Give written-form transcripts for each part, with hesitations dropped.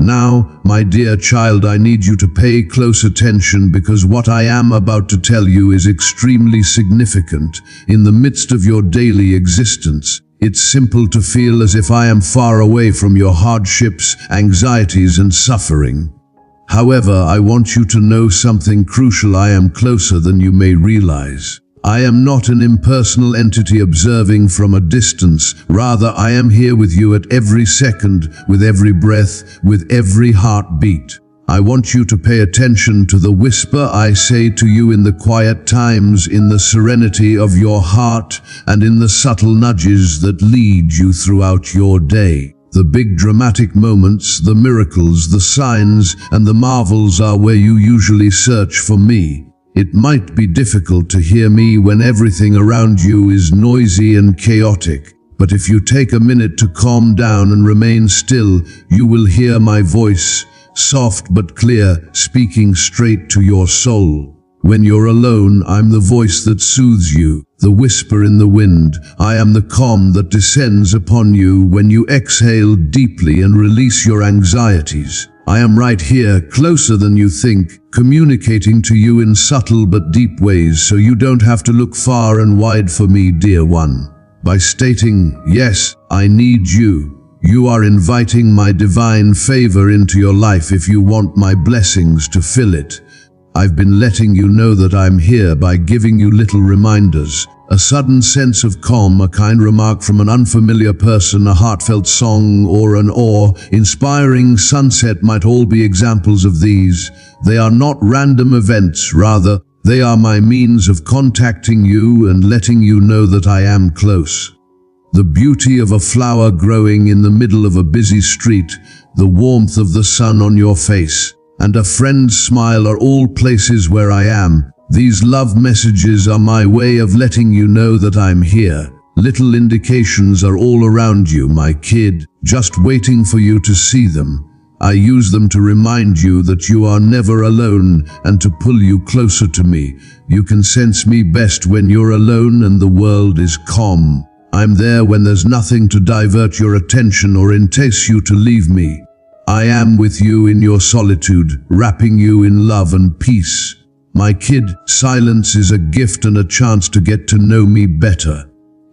Now, my dear child, I need you to pay close attention because what I am about to tell you is extremely significant. In the midst of your daily existence, it's simple to feel as if I am far away from your hardships, anxieties, and suffering. However, I want you to know something crucial. I am closer than you may realize. I am not an impersonal entity observing from a distance. Rather, I am here with you at every second, with every breath, with every heartbeat. I want you to pay attention to the whisper I say to you in the quiet times, in the serenity of your heart, and in the subtle nudges that lead you throughout your day. The big dramatic moments, the miracles, the signs, and the marvels are where you usually search for me. It might be difficult to hear me when everything around you is noisy and chaotic, but if you take a minute to calm down and remain still, you will hear my voice, soft but clear, speaking straight to your soul. When you're alone, I'm the voice that soothes you, the whisper in the wind. I am the calm that descends upon you when you exhale deeply and release your anxieties. I am right here, closer than you think, communicating to you in subtle but deep ways so you don't have to look far and wide for me, dear one. By stating, yes, I need you, you are inviting my divine favor into your life if you want my blessings to fill it. I've been letting you know that I'm here by giving you little reminders. A sudden sense of calm, a kind remark from an unfamiliar person, a heartfelt song, or an awe-inspiring sunset might all be examples of these. They are not random events, rather, they are my means of contacting you and letting you know that I am close. The beauty of a flower growing in the middle of a busy street, the warmth of the sun on your face, and a friend's smile are all places where I am. These love messages are my way of letting you know that I'm here. Little indications are all around you, my kid, just waiting for you to see them. I use them to remind you that you are never alone and to pull you closer to me. You can sense me best when you're alone and the world is calm. I'm there when there's nothing to divert your attention or entice you to leave me. I am with you in your solitude, wrapping you in love and peace. My kid, silence is a gift and a chance to get to know me better.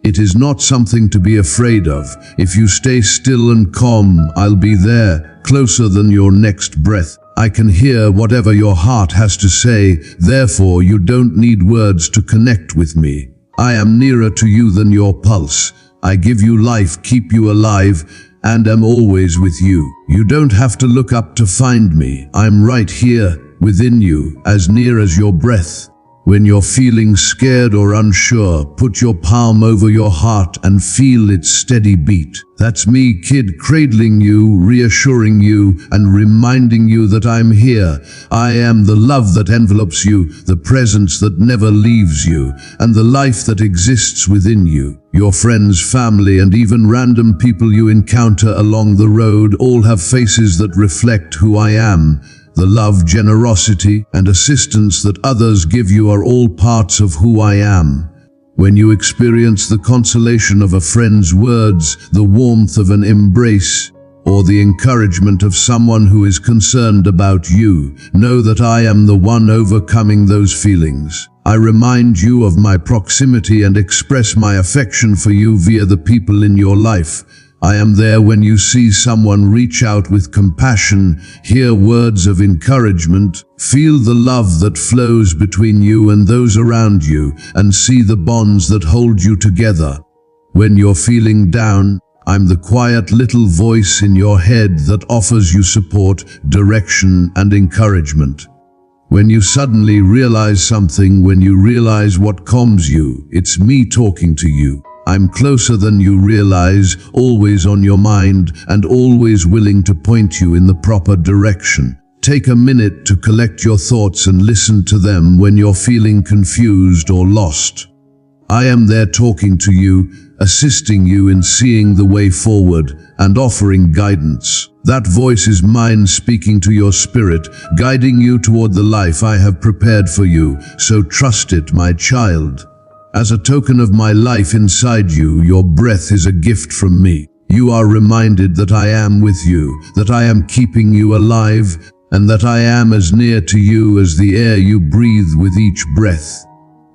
It is not something to be afraid of. If you stay still and calm, I'll be there, closer than your next breath. I can hear whatever your heart has to say, therefore you don't need words to connect with me. I am nearer to you than your pulse. I give you life, keep you alive, and am always with you. You don't have to look up to find me. I'm right here, within you, as near as your breath. When you're feeling scared or unsure, put your palm over your heart and feel its steady beat. That's me, kid, cradling you, reassuring you, and reminding you that I'm here. I am the love that envelopes you, the presence that never leaves you, and the life that exists within you. Your friends, family, and even random people you encounter along the road all have faces that reflect who I am. The love, generosity, and assistance that others give you are all parts of who I am. When you experience the consolation of a friend's words, the warmth of an embrace, or the encouragement of someone who is concerned about you, know that I am the one overcoming those feelings. I remind you of my proximity and express my affection for you via the people in your life. I am there when you see someone reach out with compassion, hear words of encouragement, feel the love that flows between you and those around you, and see the bonds that hold you together. When you're feeling down, I'm the quiet little voice in your head that offers you support, direction, and encouragement. When you suddenly realize something, when you realize what calms you, it's me talking to you. I'm closer than you realize, always on your mind, and always willing to point you in the proper direction. Take a minute to collect your thoughts and listen to them when you're feeling confused or lost. I am there talking to you, assisting you in seeing the way forward and offering guidance. That voice is mine, speaking to your spirit, guiding you toward the life I have prepared for you, so trust it, my child. As a token of my life inside you, your breath is a gift from me. You are reminded that I am with you, that I am keeping you alive, and that I am as near to you as the air you breathe with each breath.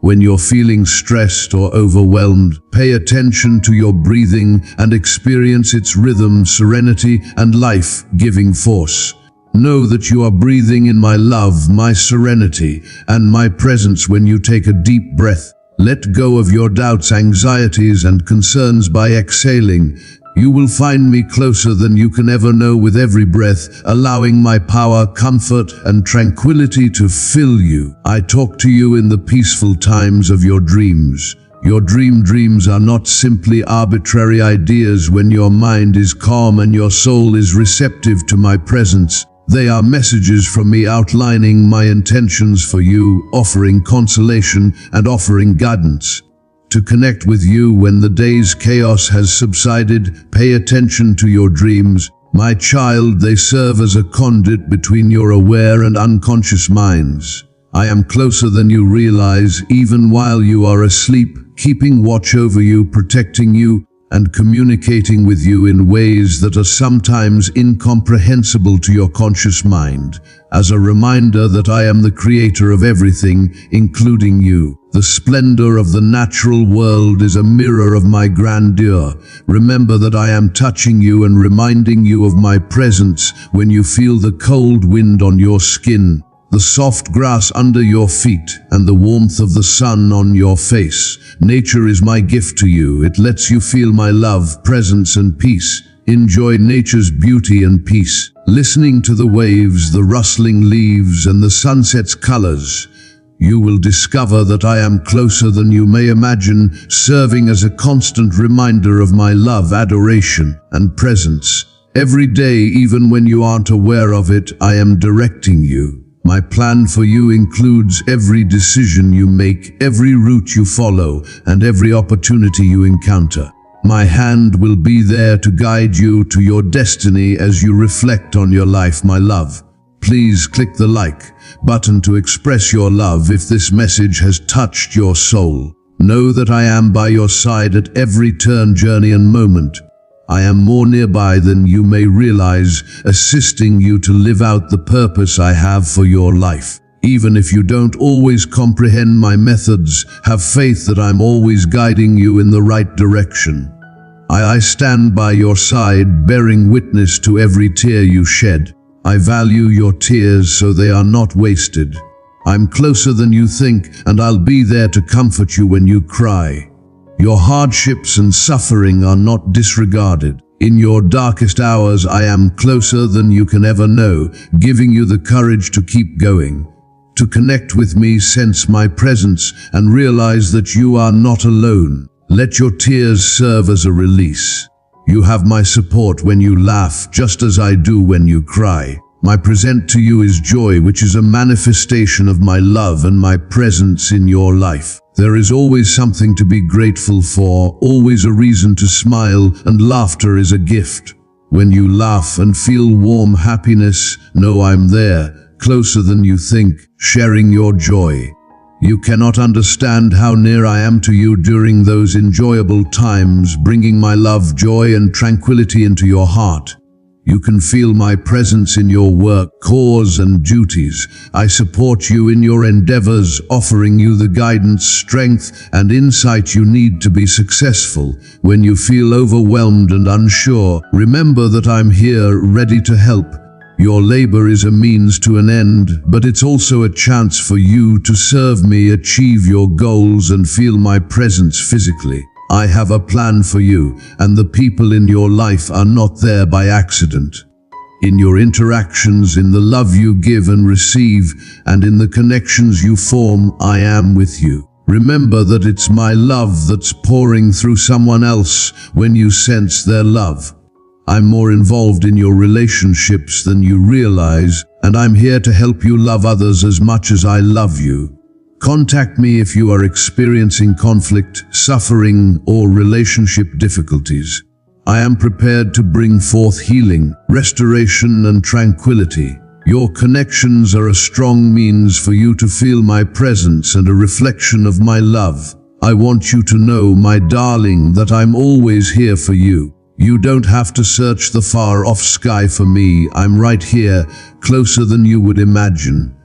When you're feeling stressed or overwhelmed, pay attention to your breathing and experience its rhythm, serenity, and life-giving force. Know that you are breathing in my love, my serenity, and my presence when you take a deep breath. Let go of your doubts, anxieties, and concerns by exhaling. You will find me closer than you can ever know with every breath, allowing my power, comfort, and tranquility to fill you. I talk to you in the peaceful times of your dreams. Your dreams are not simply arbitrary ideas when your mind is calm and your soul is receptive to my presence. They are messages from me outlining my intentions for you, offering consolation and offering guidance. To connect with you when the day's chaos has subsided, pay attention to your dreams. My child, they serve as a conduit between your aware and unconscious minds. I am closer than you realize, even while you are asleep, keeping watch over you, protecting you, and communicating with you in ways that are sometimes incomprehensible to your conscious mind, as a reminder that I am the creator of everything, including you. The splendor of the natural world is a mirror of my grandeur. Remember that I am touching you and reminding you of my presence when you feel the cold wind on your skin, the soft grass under your feet, and the warmth of the sun on your face. Nature is my gift to you. It lets you feel my love, presence, and peace. Enjoy nature's beauty and peace, listening to the waves, the rustling leaves, and the sunset's colors. You will discover that I am closer than you may imagine, serving as a constant reminder of my love, adoration, and presence. Every day, even when you aren't aware of it, I am directing you. My plan for you includes every decision you make, every route you follow, and every opportunity you encounter. My hand will be there to guide you to your destiny as you reflect on your life, my love. Please click the like button to express your love if this message has touched your soul. Know that I am by your side at every turn, journey, and moment. I am more nearby than you may realize, assisting you to live out the purpose I have for your life. Even if you don't always comprehend my methods, have faith that I'm always guiding you in the right direction. I stand by your side, bearing witness to every tear you shed. I value your tears so they are not wasted. I'm closer than you think, and I'll be there to comfort you when you cry. Your hardships and suffering are not disregarded. In your darkest hours, I am closer than you can ever know, giving you the courage to keep going. To connect with me, sense my presence, and realize that you are not alone. Let your tears serve as a release. You have my support when you laugh, just as I do when you cry. My present to you is joy, which is a manifestation of my love and my presence in your life. There is always something to be grateful for, always a reason to smile, and laughter is a gift. When you laugh and feel warm happiness, know I'm there, closer than you think, sharing your joy. You cannot understand how near I am to you during those enjoyable times, bringing my love, joy, and tranquility into your heart. You can feel my presence in your work, cause, and duties. I support you in your endeavors, offering you the guidance, strength, and insight you need to be successful. When you feel overwhelmed and unsure, remember that I'm here, ready to help. Your labor is a means to an end, but it's also a chance for you to serve me, achieve your goals, and feel my presence physically. I have a plan for you, and the people in your life are not there by accident. In your interactions, in the love you give and receive, and in the connections you form, I am with you. Remember that it's my love that's pouring through someone else when you sense their love. I'm more involved in your relationships than you realize, and I'm here to help you love others as much as I love you. Contact me if you are experiencing conflict, suffering, or relationship difficulties. I am prepared to bring forth healing, restoration, and tranquility. Your connections are a strong means for you to feel my presence and a reflection of my love. I want you to know, my darling, that I'm always here for you. You don't have to search the far-off sky for me. I'm right here, closer than you would imagine.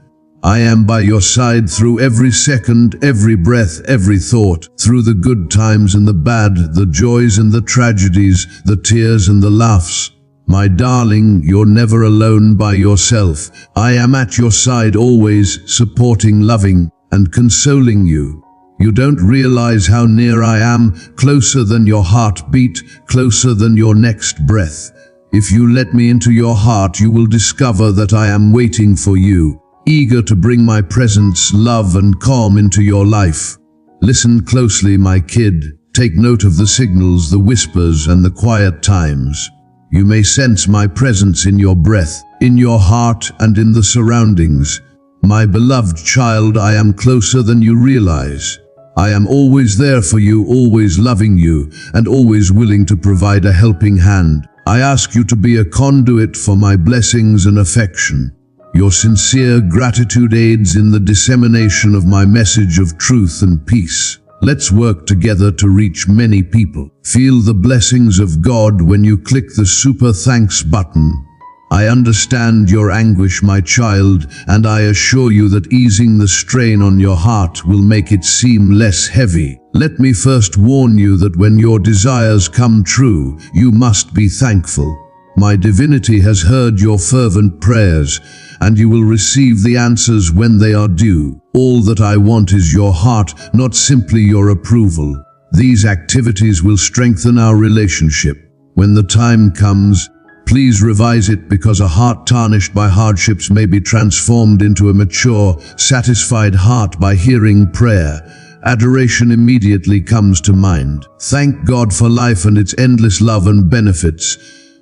I am by your side through every second, every breath, every thought, through the good times and the bad, the joys and the tragedies, the tears and the laughs. My darling, you're never alone by yourself. I am at your side always, supporting, loving, and consoling you. You don't realize how near I am, closer than your heartbeat, closer than your next breath. If you let me into your heart, you will discover that I am waiting for you, eager to bring my presence, love, and calm into your life. Listen closely, my kid. Take note of the signals, the whispers, and the quiet times. You may sense my presence in your breath, in your heart, and in the surroundings. My beloved child, I am closer than you realize. I am always there for you, always loving you, and always willing to provide a helping hand. I ask you to be a conduit for my blessings and affection. Your sincere gratitude aids in the dissemination of my message of truth and peace. Let's work together to reach many people. Feel the blessings of God when you click the super thanks button. I understand your anguish, my child, and I assure you that easing the strain on your heart will make it seem less heavy. Let me first warn you that when your desires come true, you must be thankful. My divinity has heard your fervent prayers, and you will receive the answers when they are due. All that I want is your heart, not simply your approval. These activities will strengthen our relationship. When the time comes, please revise it, because a heart tarnished by hardships may be transformed into a mature, satisfied heart by hearing prayer. Adoration immediately comes to mind. Thank God for life and its endless love and benefits.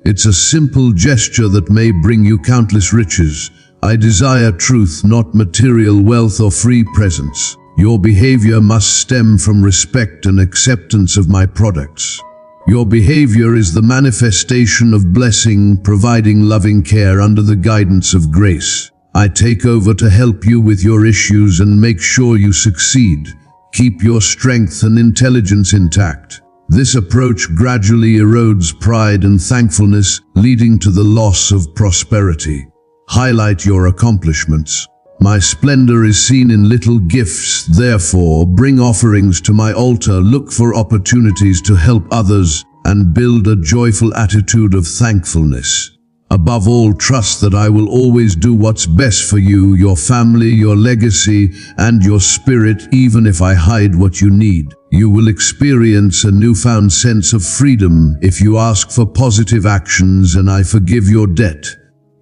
It's a simple gesture that may bring you countless riches. I desire truth, not material wealth or free presents. Your behavior must stem from respect and acceptance of my products. Your behavior is the manifestation of blessing, providing loving care under the guidance of grace. I take over to help you with your issues and make sure you succeed. Keep your strength and intelligence intact. This approach gradually erodes pride and thankfulness, leading to the loss of prosperity. Highlight your accomplishments. My splendor is seen in little gifts, therefore bring offerings to my altar, look for opportunities to help others, and build a joyful attitude of thankfulness. Above all, trust that I will always do what's best for you, your family, your legacy, and your spirit, even if I hide what you need. You will experience a newfound sense of freedom if you ask for positive actions, and I forgive your debt.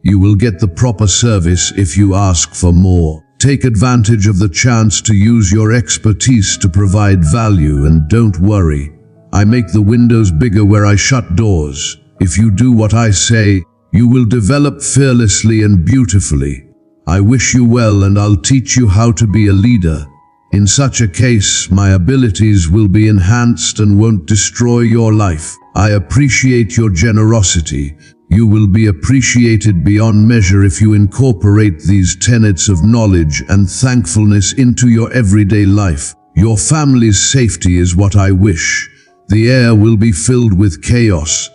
You will get the proper service if you ask for more. Take advantage of the chance to use your expertise to provide value, and don't worry. I make the windows bigger where I shut doors. If you do what I say, you will develop fearlessly and beautifully. I wish you well, and I'll teach you how to be a leader. In such a case, my abilities will be enhanced and won't destroy your life. I appreciate your generosity. You will be appreciated beyond measure if you incorporate these tenets of knowledge and thankfulness into your everyday life. Your family's safety is what I wish. The air will be filled with chaos.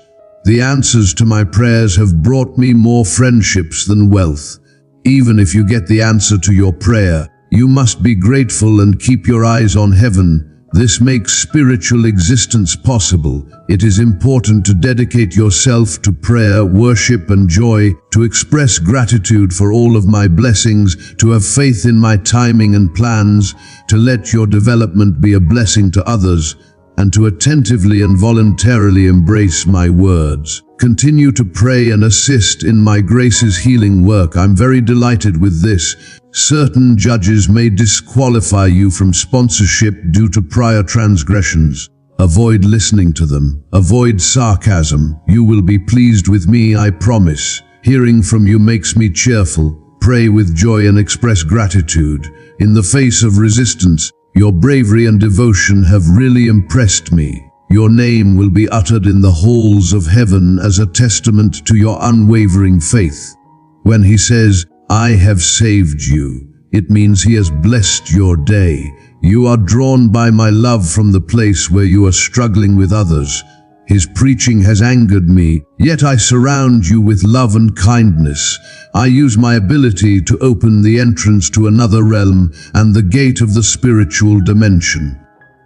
The answers to my prayers have brought me more friendships than wealth. Even if you get the answer to your prayer, you must be grateful and keep your eyes on heaven. This makes spiritual existence possible. It is important to dedicate yourself to prayer, worship, and joy, to express gratitude for all of my blessings, to have faith in my timing and plans, to let your development be a blessing to others, and to attentively and voluntarily embrace my words. Continue to pray and assist in my grace's healing work. I'm very delighted with this. Certain judges may disqualify you from sponsorship due to prior transgressions. Avoid listening to them. Avoid sarcasm. You will be pleased with me, I promise. Hearing from you makes me cheerful. Pray with joy and express gratitude. In the face of resistance, your bravery and devotion have really impressed me. Your name will be uttered in the halls of heaven as a testament to your unwavering faith. When he says, I have saved you, it means he has blessed your day. You are drawn by my love from the place where you are struggling with others. His preaching has angered me, yet I surround you with love and kindness. I use my ability to open the entrance to another realm and the gate of the spiritual dimension.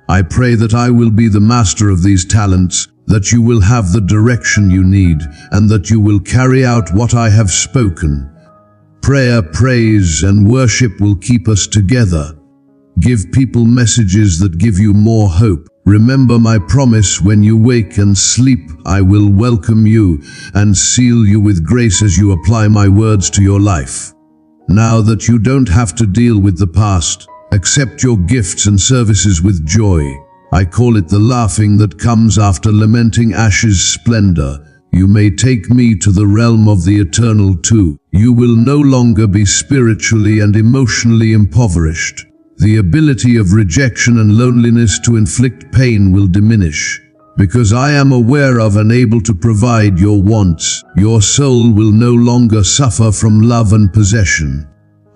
I pray that I will be the master of these talents, that you will have the direction you need, and that you will carry out what I have spoken. Prayer, praise, and worship will keep us together. Give people messages that give you more hope. Remember my promise: when you wake and sleep, I will welcome you and seal you with grace as you apply my words to your life. Now that you don't have to deal with the past, accept your gifts and services with joy. I call it the laughing that comes after lamenting ashes' splendor. You may take me to the realm of the eternal too. You will no longer be spiritually and emotionally impoverished. The ability of rejection and loneliness to inflict pain will diminish. Because I am aware of and able to provide your wants, your soul will no longer suffer from love and possession.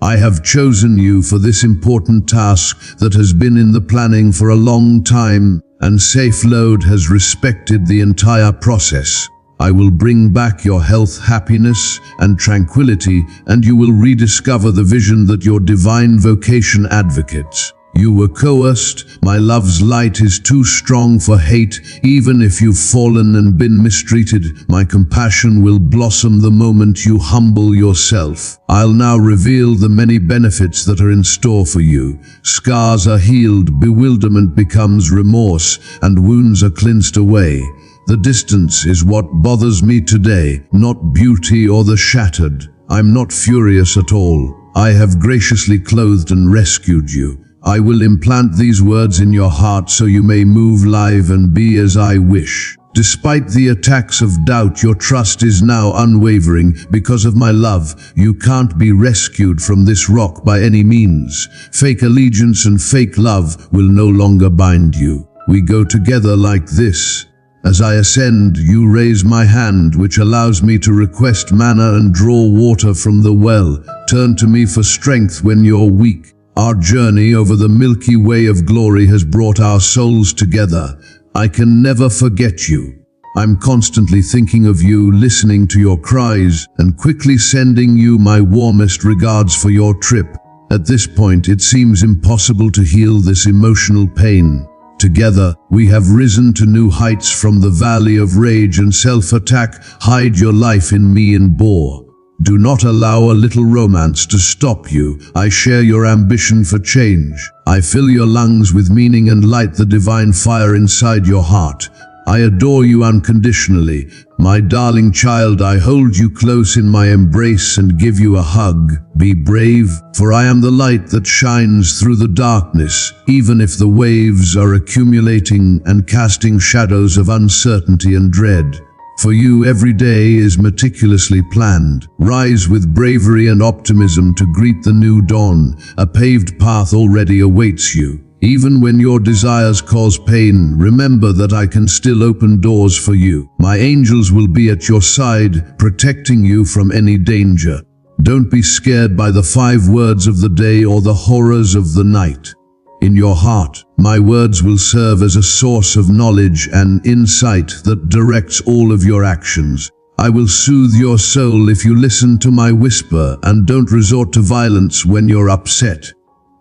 I have chosen you for this important task that has been in the planning for a long time, and Safe Load has respected the entire process. I will bring back your health, happiness, and tranquility, and you will rediscover the vision that your divine vocation advocates. You were coerced. My love's light is too strong for hate. Even if you've fallen and been mistreated, my compassion will blossom the moment you humble yourself. I'll now reveal the many benefits that are in store for you. Scars are healed, bewilderment becomes remorse, and wounds are cleansed away. The distance is what bothers me today, not beauty or the shattered. I'm not furious at all. I have graciously clothed and rescued you. I will implant these words in your heart so you may move live and be as I wish. Despite the attacks of doubt, your trust is now unwavering. Because of my love, you can't be rescued from this rock by any means. Fake allegiance and fake love will no longer bind you. We go together like this. As I ascend, you raise my hand, which allows me to request manna and draw water from the well. Turn to me for strength when you're weak. Our journey over the Milky Way of glory has brought our souls together. I can never forget you. I'm constantly thinking of you, listening to your cries, and quickly sending you my warmest regards for your trip. At this point, it seems impossible to heal this emotional pain. Together, we have risen to new heights from the valley of rage and self-attack. Hide your life in me and bore. Do not allow a little romance to stop you. I share your ambition for change. I fill your lungs with meaning and light the divine fire inside your heart. I adore you unconditionally. My darling child, I hold you close in my embrace and give you a hug. Be brave, for I am the light that shines through the darkness, even if the waves are accumulating and casting shadows of uncertainty and dread. For you, every day is meticulously planned. Rise with bravery and optimism to greet the new dawn. A paved path already awaits you. Even when your desires cause pain, remember that I can still open doors for you. My angels will be at your side, protecting you from any danger. Don't be scared by the 5 words of the day or the horrors of the night. In your heart, my words will serve as a source of knowledge and insight that directs all of your actions. I will soothe your soul if you listen to my whisper and don't resort to violence when you're upset.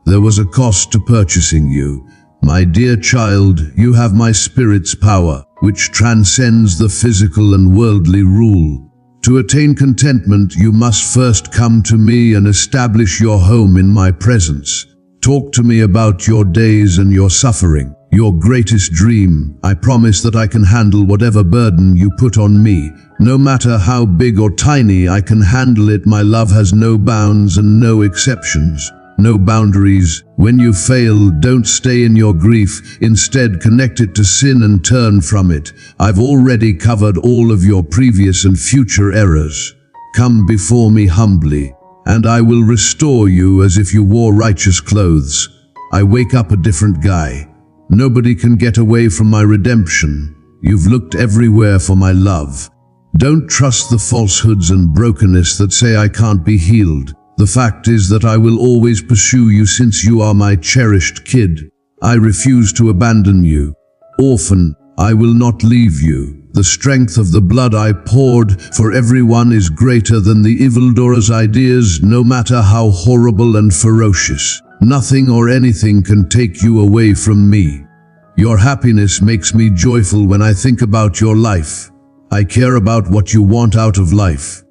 There was a cost to purchasing you. My dear child, you have my spirit's power, which transcends the physical and worldly rule. To attain contentment, you must first come to me and establish your home in my presence. Talk to me about your days and your suffering, your greatest dream. I promise that I can handle whatever burden you put on me. No matter how big or tiny, I can handle it. My love has no bounds and no exceptions. No boundaries. When you fail, don't stay in your grief. Instead, connect it to sin and turn from it. I've already covered all of your previous and future errors. Come before me humbly, and I will restore you as if you wore righteous clothes. I wake up a different guy. Nobody can get away from my redemption. You've looked everywhere for my love. Don't trust the falsehoods and brokenness that say I can't be healed. The fact is that I will always pursue you since you are my cherished kid. I refuse to abandon you. Orphan, I will not leave you. The strength of the blood I poured for everyone is greater than the evildoer's ideas, no matter how horrible and ferocious. Nothing or anything can take you away from me. Your happiness makes me joyful when I think about your life. I care about what you want out of life.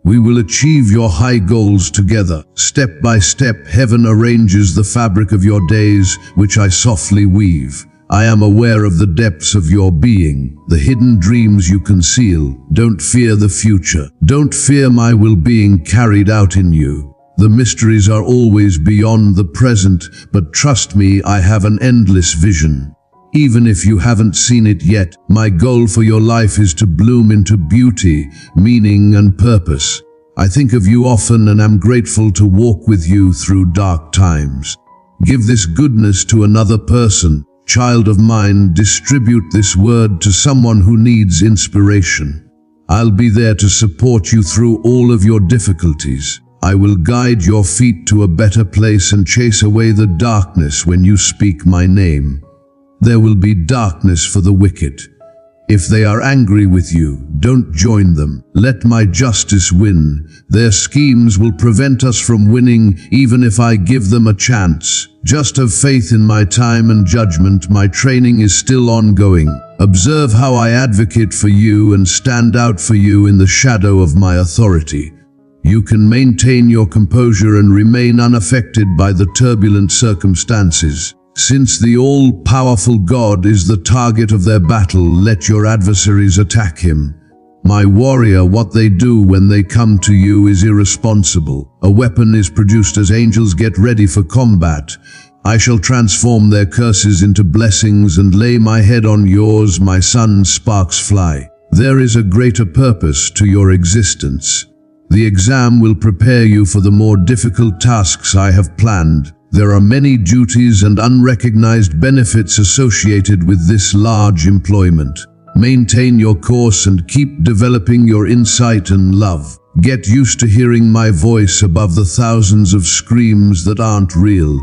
We will achieve your high goals together. Step by step, heaven arranges the fabric of your days, which I softly weave. I am aware of the depths of your being, the hidden dreams you conceal. Don't fear the future. Don't fear my will being carried out in you. The mysteries are always beyond the present, but trust me, I have an endless vision. Even if you haven't seen it yet, my goal for your life is to bloom into beauty, meaning and purpose. I think of you often and am grateful to walk with you through dark times. Give this goodness to another person. Child of mine, distribute this word to someone who needs inspiration. I'll be there to support you through all of your difficulties. I will guide your feet to a better place and chase away the darkness when you speak my name. There will be darkness for the wicked. If they are angry with you, don't join them. Let my justice win. Their schemes will prevent us from winning, even if I give them a chance. Just have faith in my time and judgment. My training is still ongoing. Observe how I advocate for you and stand out for you in the shadow of my authority. You can maintain your composure and remain unaffected by the turbulent circumstances. Since the all-powerful God is the target of their battle, let your adversaries attack him. My warrior, what they do when they come to you is irresponsible. A weapon is produced as angels get ready for combat. I shall transform their curses into blessings and lay my head on yours, my son. Sparks fly. There is a greater purpose to your existence. The exam will prepare you for the more difficult tasks I have planned. There are many duties and unrecognized benefits associated with this large employment. Maintain your course and keep developing your insight and love. Get used to hearing my voice above the thousands of screams that aren't real.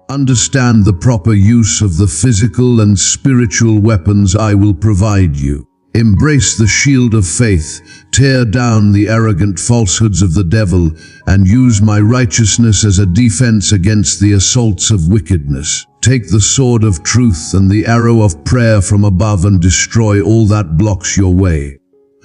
Understand the proper use of the physical and spiritual weapons I will provide you. Embrace the shield of faith, tear down the arrogant falsehoods of the devil, and use my righteousness as a defense against the assaults of wickedness. Take the sword of truth and the arrow of prayer from above and destroy all that blocks your way.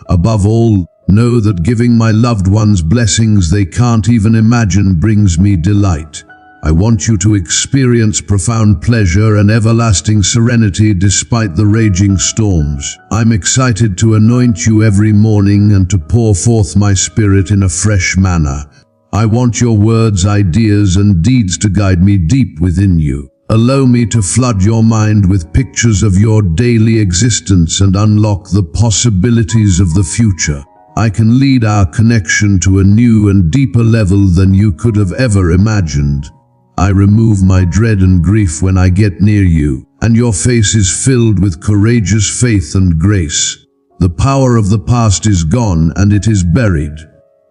Above all, know that giving my loved ones blessings they can't even imagine brings me delight. I want you to experience profound pleasure and everlasting serenity despite the raging storms. I'm excited to anoint you every morning and to pour forth my spirit in a fresh manner. I want your words, ideas, and deeds to guide me deep within you. Allow me to flood your mind with pictures of your daily existence and unlock the possibilities of the future. I can lead our connection to a new and deeper level than you could have ever imagined. I remove my dread and grief when I get near you, and your face is filled with courageous faith and grace. The power of the past is gone and it is buried.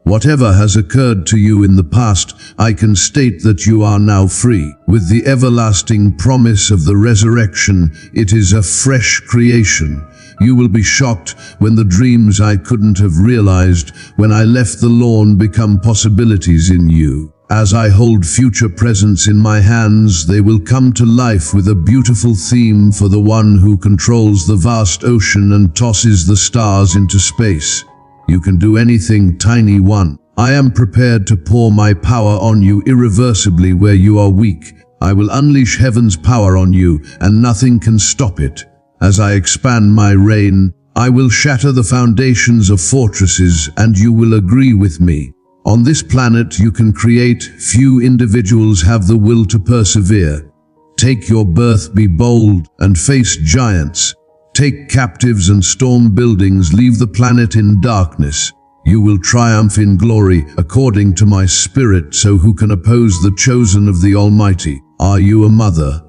Whatever has occurred to you in the past, I can state that you are now free. With the everlasting promise of the resurrection, it is a fresh creation. You will be shocked when the dreams I couldn't have realized when I left the lawn become possibilities in you. As I hold future presents in my hands, they will come to life with a beautiful theme for the one who controls the vast ocean and tosses the stars into space. You can do anything, tiny one. I am prepared to pour my power on you irreversibly where you are weak. I will unleash heaven's power on you, and nothing can stop it. As I expand my reign, I will shatter the foundations of fortresses, and you will agree with me. On this planet you can create, few individuals have the will to persevere. Take your birth, be bold, and face giants. Take captives and storm buildings, leave the planet in darkness. You will triumph in glory, according to my spirit, so who can oppose the chosen of the Almighty? Are you a mother?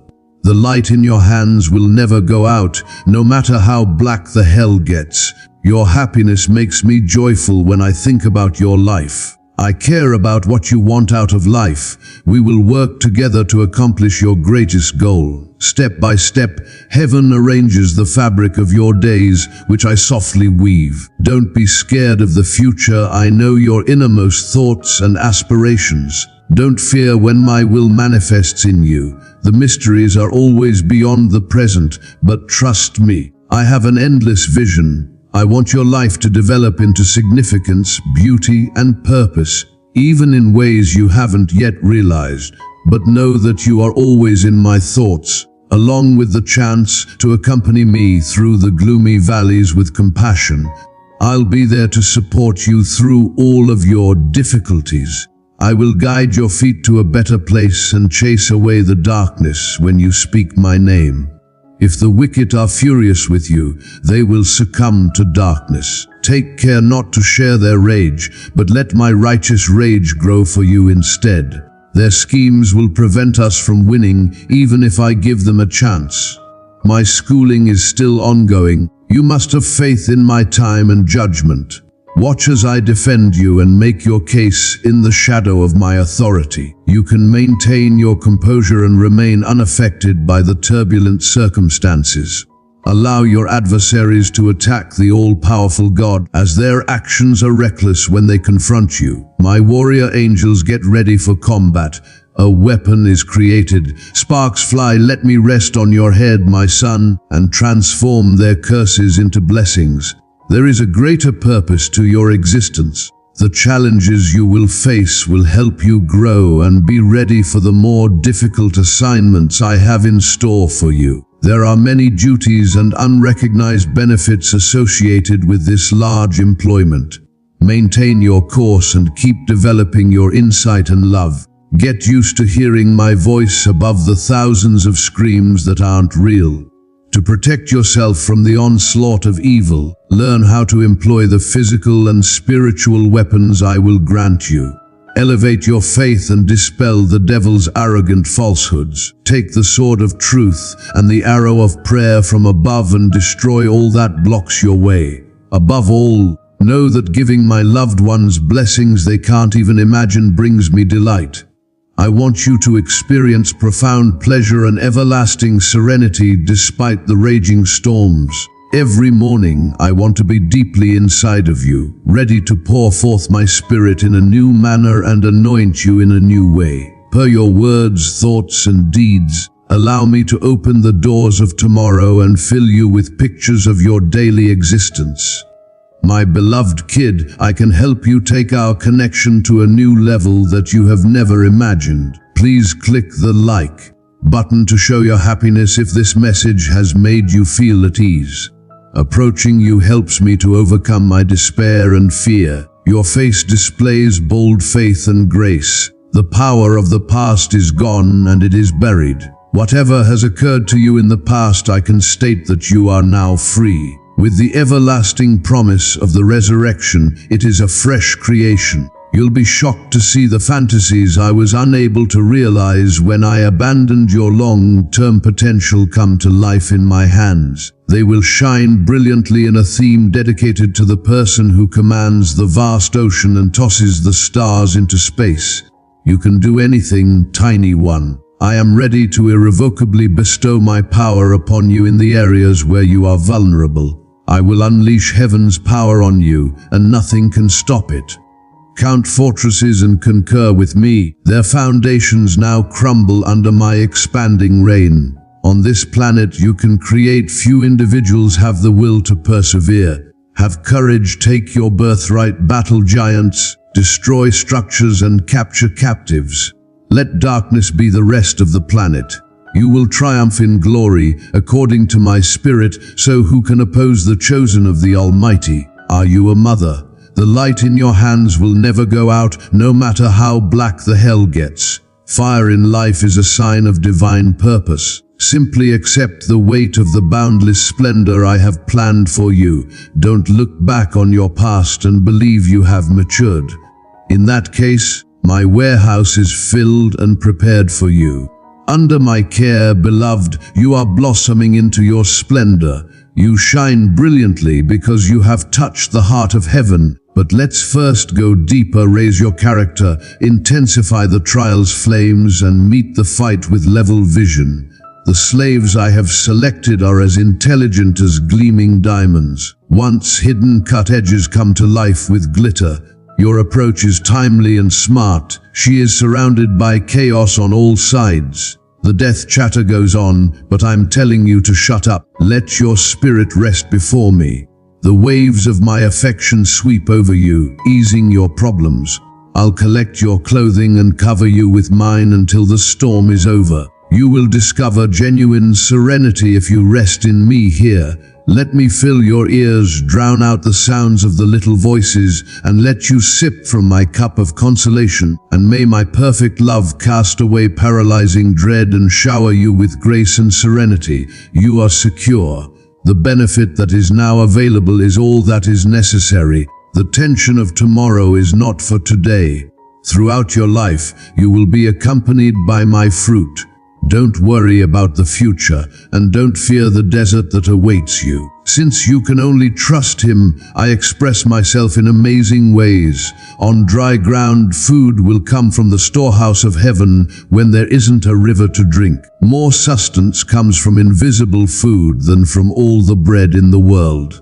The light in your hands will never go out, no matter how black the hell gets. Your happiness makes me joyful when I think about your life. I care about what you want out of life. We will work together to accomplish your greatest goal. Step by step, heaven arranges the fabric of your days, which I softly weave. Don't be scared of the future. I know your innermost thoughts and aspirations. Don't fear when my will manifests in you. The mysteries are always beyond the present, but trust me, I have an endless vision. I want your life to develop into significance, beauty, and purpose, even in ways you haven't yet realized. But know that you are always in my thoughts, along with the chance to accompany me through the gloomy valleys with compassion. I'll be there to support you through all of your difficulties. I will guide your feet to a better place and chase away the darkness when you speak my name. If the wicked are furious with you, they will succumb to darkness. Take care not to share their rage, but let my righteous rage grow for you instead. Their schemes will prevent us from winning, even if I give them a chance. My schooling is still ongoing. You must have faith in my time and judgment. Watch as I defend you and make your case in the shadow of my authority. You can maintain your composure and remain unaffected by the turbulent circumstances. Allow your adversaries to attack the all-powerful God, as their actions are reckless when they confront you. My warrior angels, get ready for combat. A weapon is created. Sparks fly. Let me rest on your head, my son, and transform their curses into blessings. There is a greater purpose to your existence. The challenges you will face will help you grow and be ready for the more difficult assignments I have in store for you. There are many duties and unrecognized benefits associated with this large employment. Maintain your course and keep developing your insight and love. Get used to hearing my voice above the thousands of screams that aren't real. To protect yourself from the onslaught of evil, learn how to employ the physical and spiritual weapons I will grant you. Elevate your faith and dispel the devil's arrogant falsehoods. Take the sword of truth and the arrow of prayer from above and destroy all that blocks your way. Above all, know that giving my loved ones blessings they can't even imagine brings me delight. I want you to experience profound pleasure and everlasting serenity despite the raging storms. Every morning, I want to be deeply inside of you, ready to pour forth my spirit in a new manner and anoint you in a new way. Per your words, thoughts, and deeds, allow me to open the doors of tomorrow and fill you with pictures of your daily existence. My beloved kid, I can help you take our connection to a new level that you have never imagined. Please click the like button to show your happiness if this message has made you feel at ease. Approaching you helps me to overcome my despair and fear. Your face displays bold faith and grace. The power of the past is gone and it is buried. Whatever has occurred to you in the past, I can state that you are now free. With the everlasting promise of the resurrection, it is a fresh creation. You'll be shocked to see the fantasies I was unable to realize when I abandoned your long-term potential come to life in my hands. They will shine brilliantly in a theme dedicated to the person who commands the vast ocean and tosses the stars into space. You can do anything, tiny one. I am ready to irrevocably bestow my power upon you in the areas where you are vulnerable. I will unleash heaven's power on you, and nothing can stop it. Count fortresses and concur with me. Their foundations now crumble under my expanding reign. On this planet you can create. Few individuals have the will to persevere. Have courage, take your birthright, battle giants, destroy structures and capture captives. Let darkness be the rest of the planet. You will triumph in glory, according to my spirit, so who can oppose the chosen of the Almighty? Are you a mother? The light in your hands will never go out, no matter how black the hell gets. Fire in life is a sign of divine purpose. Simply accept the weight of the boundless splendor I have planned for you. Don't look back on your past and believe you have matured. In that case, my warehouse is filled and prepared for you. Under my care, beloved, you are blossoming into your splendor. You shine brilliantly because you have touched the heart of heaven, But let's first go deeper, raise your character, intensify the trial's flames, and meet the fight with level vision. The slaves I have selected are as intelligent as gleaming diamonds. Once hidden, cut edges come to life with glitter. Your approach is timely and smart. She is surrounded by chaos on all sides. The death chatter goes on, but I'm telling you to shut up. Let your spirit rest before me. The waves of my affection sweep over you, easing your problems. I'll collect your clothing and cover you with mine until the storm is over. You will discover genuine serenity if you rest in me here. Let me fill your ears, drown out the sounds of the little voices, and let you sip from my cup of consolation. And may my perfect love cast away paralyzing dread and shower you with grace and serenity. You are secure. The benefit that is now available is all that is necessary. The tension of tomorrow is not for today. Throughout your life, you will be accompanied by my fruit. Don't worry about the future, and don't fear the desert that awaits you. Since you can only trust him, I express myself in amazing ways. On dry ground, food will come from the storehouse of heaven when there isn't a river to drink. More sustenance comes from invisible food than from all the bread in the world.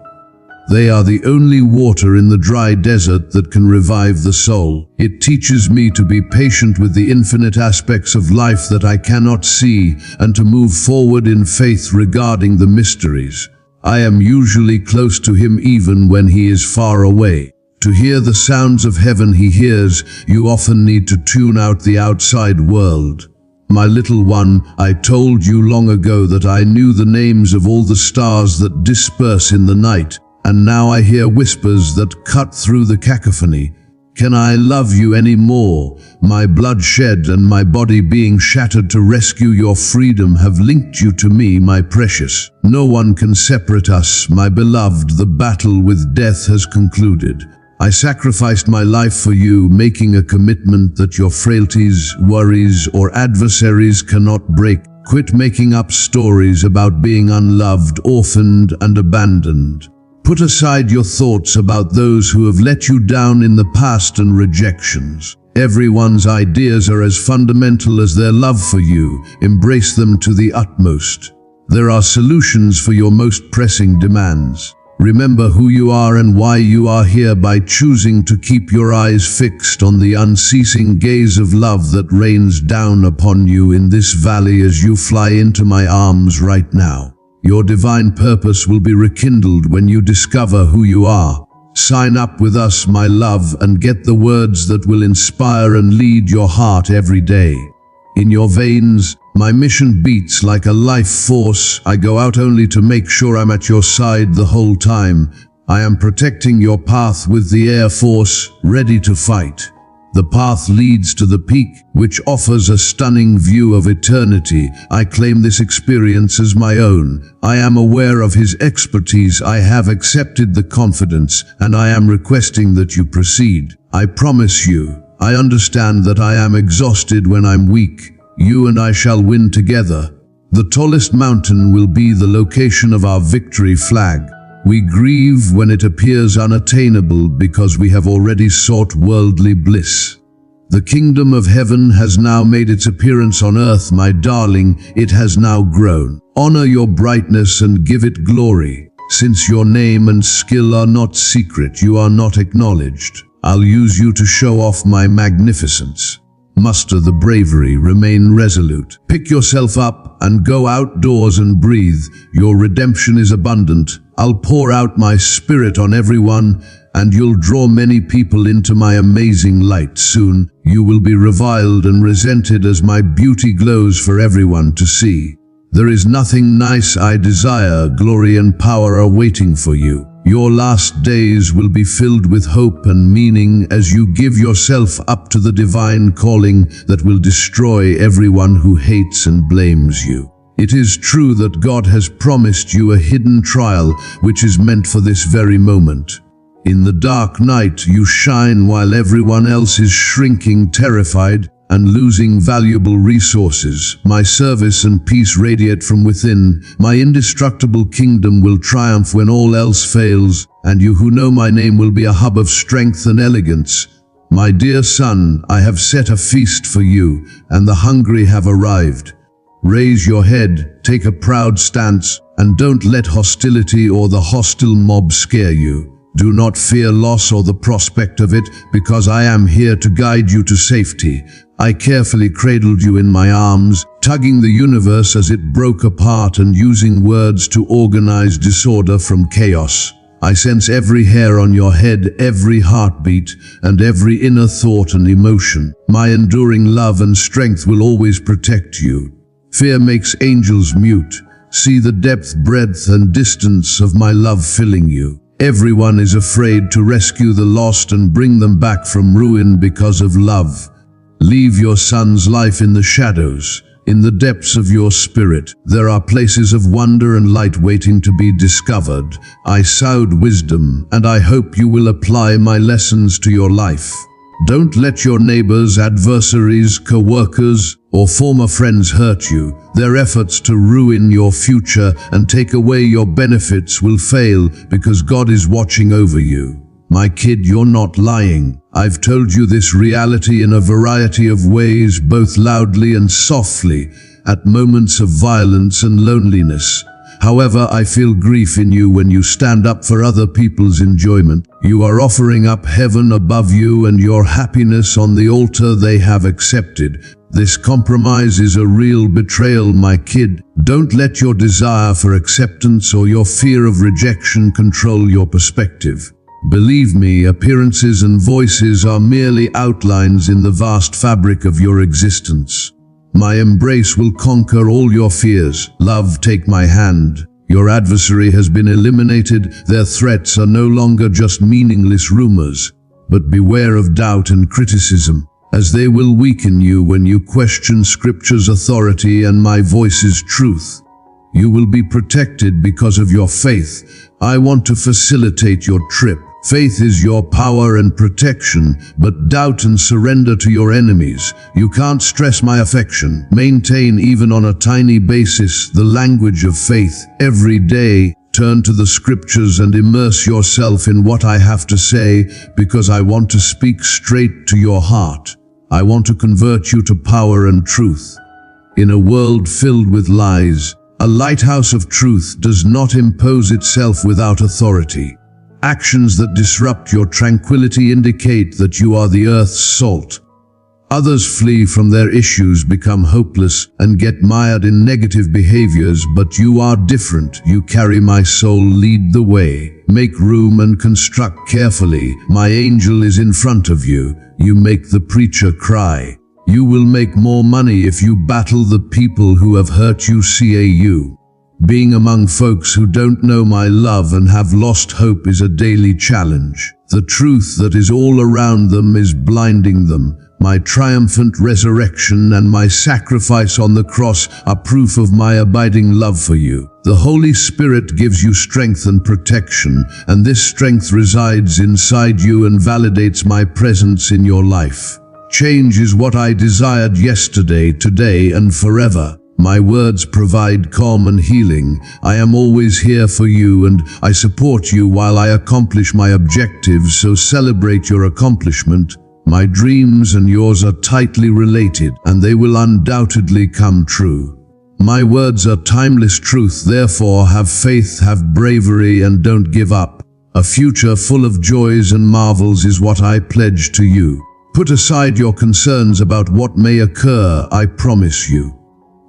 They are the only water in the dry desert that can revive the soul. It teaches me to be patient with the infinite aspects of life that I cannot see, and to move forward in faith regarding the mysteries. I am usually close to him even when he is far away. To hear the sounds of heaven he hears, you often need to tune out the outside world. My little one, I told you long ago that I knew the names of all the stars that disperse in the night. And now I hear whispers that cut through the cacophony. Can I love you any more? My blood shed and my body being shattered to rescue your freedom have linked you to me, my precious. No one can separate us, my beloved. The battle with death has concluded. I sacrificed my life for you, making a commitment that your frailties, worries, or adversaries cannot break. Quit making up stories about being unloved, orphaned, and abandoned. Put aside your thoughts about those who have let you down in the past and rejections. Everyone's ideas are as fundamental as their love for you. Embrace them to the utmost. There are solutions for your most pressing demands. Remember who you are and why you are here by choosing to keep your eyes fixed on the unceasing gaze of love that rains down upon you in this valley as you fly into my arms right now. Your divine purpose will be rekindled when you discover who you are. Sign up with us, my love, and get the words that will inspire and lead your heart every day. In your veins, my mission beats like a life force. I go out only to make sure I'm at your side the whole time. I am protecting your path with the Air Force, ready to fight. The path leads to the peak, which offers a stunning view of eternity. I claim this experience as my own. I am aware of his expertise. I have accepted the confidence, and I am requesting that you proceed. I promise you, I understand that I am exhausted when I'm weak. You and I shall win together. The tallest mountain will be the location of our victory flag. We grieve when it appears unattainable because we have already sought worldly bliss. The kingdom of heaven has now made its appearance on earth, my darling. It has now grown. Honor your brightness and give it glory. Since your name and skill are not secret, you are not acknowledged. I'll use you to show off my magnificence. Muster the bravery, remain resolute. Pick yourself up and go outdoors and breathe. Your redemption is abundant. I'll pour out my spirit on everyone, and you'll draw many people into my amazing light. Soon, you will be reviled and resented as my beauty glows for everyone to see. There is nothing nice I desire. Glory and power are waiting for you. Your last days will be filled with hope and meaning as you give yourself up to the divine calling that will destroy everyone who hates and blames you. It is true that God has promised you a hidden trial which is meant for this very moment. In the dark night you shine while everyone else is shrinking, terrified. and losing valuable resources. My service and peace radiate from within. My indestructible kingdom will triumph when all else fails, and you who know my name will be a hub of strength and elegance. My dear son, I have set a feast for you, and the hungry have arrived. Raise your head, take a proud stance, and don't let hostility or the hostile mob scare you. Do not fear loss or the prospect of it, because I am here to guide you to safety. I carefully cradled you in my arms, tugging the universe as it broke apart and using words to organize disorder from chaos. I sense every hair on your head, every heartbeat, and every inner thought and emotion. My enduring love and strength will always protect you. Fear makes angels mute. See the depth, breadth, and distance of my love filling you. Everyone is afraid to rescue the lost and bring them back from ruin because of love. Leave your son's life in the shadows. In the depths of your spirit, there are places of wonder and light waiting to be discovered. I sowed wisdom, and I hope you will apply my lessons to your life. Don't let your neighbors, adversaries, co-workers, or former friends hurt you. Their efforts to ruin your future and take away your benefits will fail because God is watching over you. My kid, you're not lying. I've told you this reality in a variety of ways, both loudly and softly, at moments of violence and loneliness. However, I feel grief in you when you stand up for other people's enjoyment. You are offering up heaven above you and your happiness on the altar they have accepted. This compromise is a real betrayal, my kid. Don't let your desire for acceptance or your fear of rejection control your perspective. Believe me, appearances and voices are merely outlines in the vast fabric of your existence. My embrace will conquer all your fears. Love, take my hand. Your adversary has been eliminated. Their threats are no longer just meaningless rumors. But beware of doubt and criticism, as they will weaken you when you question Scripture's authority and my voice's truth. You will be protected because of your faith. I want to facilitate your trip. Faith is your power and protection, but doubt and surrender to your enemies. You can't stress my affection. Maintain, even on a tiny basis, the language of faith. Every day, turn to the Scriptures and immerse yourself in what I have to say, because I want to speak straight to your heart. I want to convert you to power and truth. In a world filled with lies, a lighthouse of truth does not impose itself without authority. Actions that disrupt your tranquility indicate that you are the earth's salt. Others flee from their issues, become hopeless, and get mired in negative behaviors, but you are different. You carry my soul. Lead the way. Make room and construct carefully. My angel is in front of you. You make the preacher cry. You will make more money if you battle the people who have hurt you. CAU. Being among folks who don't know my love and have lost hope is a daily challenge. The truth that is all around them is blinding them. My triumphant resurrection and my sacrifice on the cross are proof of my abiding love for you. The Holy Spirit gives you strength and protection, and this strength resides inside you and validates my presence in your life. Change is what I desired yesterday, today, and forever. My words provide calm and healing. I am always here for you, and I support you while I accomplish my objectives, so celebrate your accomplishment. My dreams and yours are tightly related, and they will undoubtedly come true. My words are timeless truth, therefore have faith, have bravery, and don't give up. A future full of joys and marvels is what I pledge to you. Put aside your concerns about what may occur, I promise you.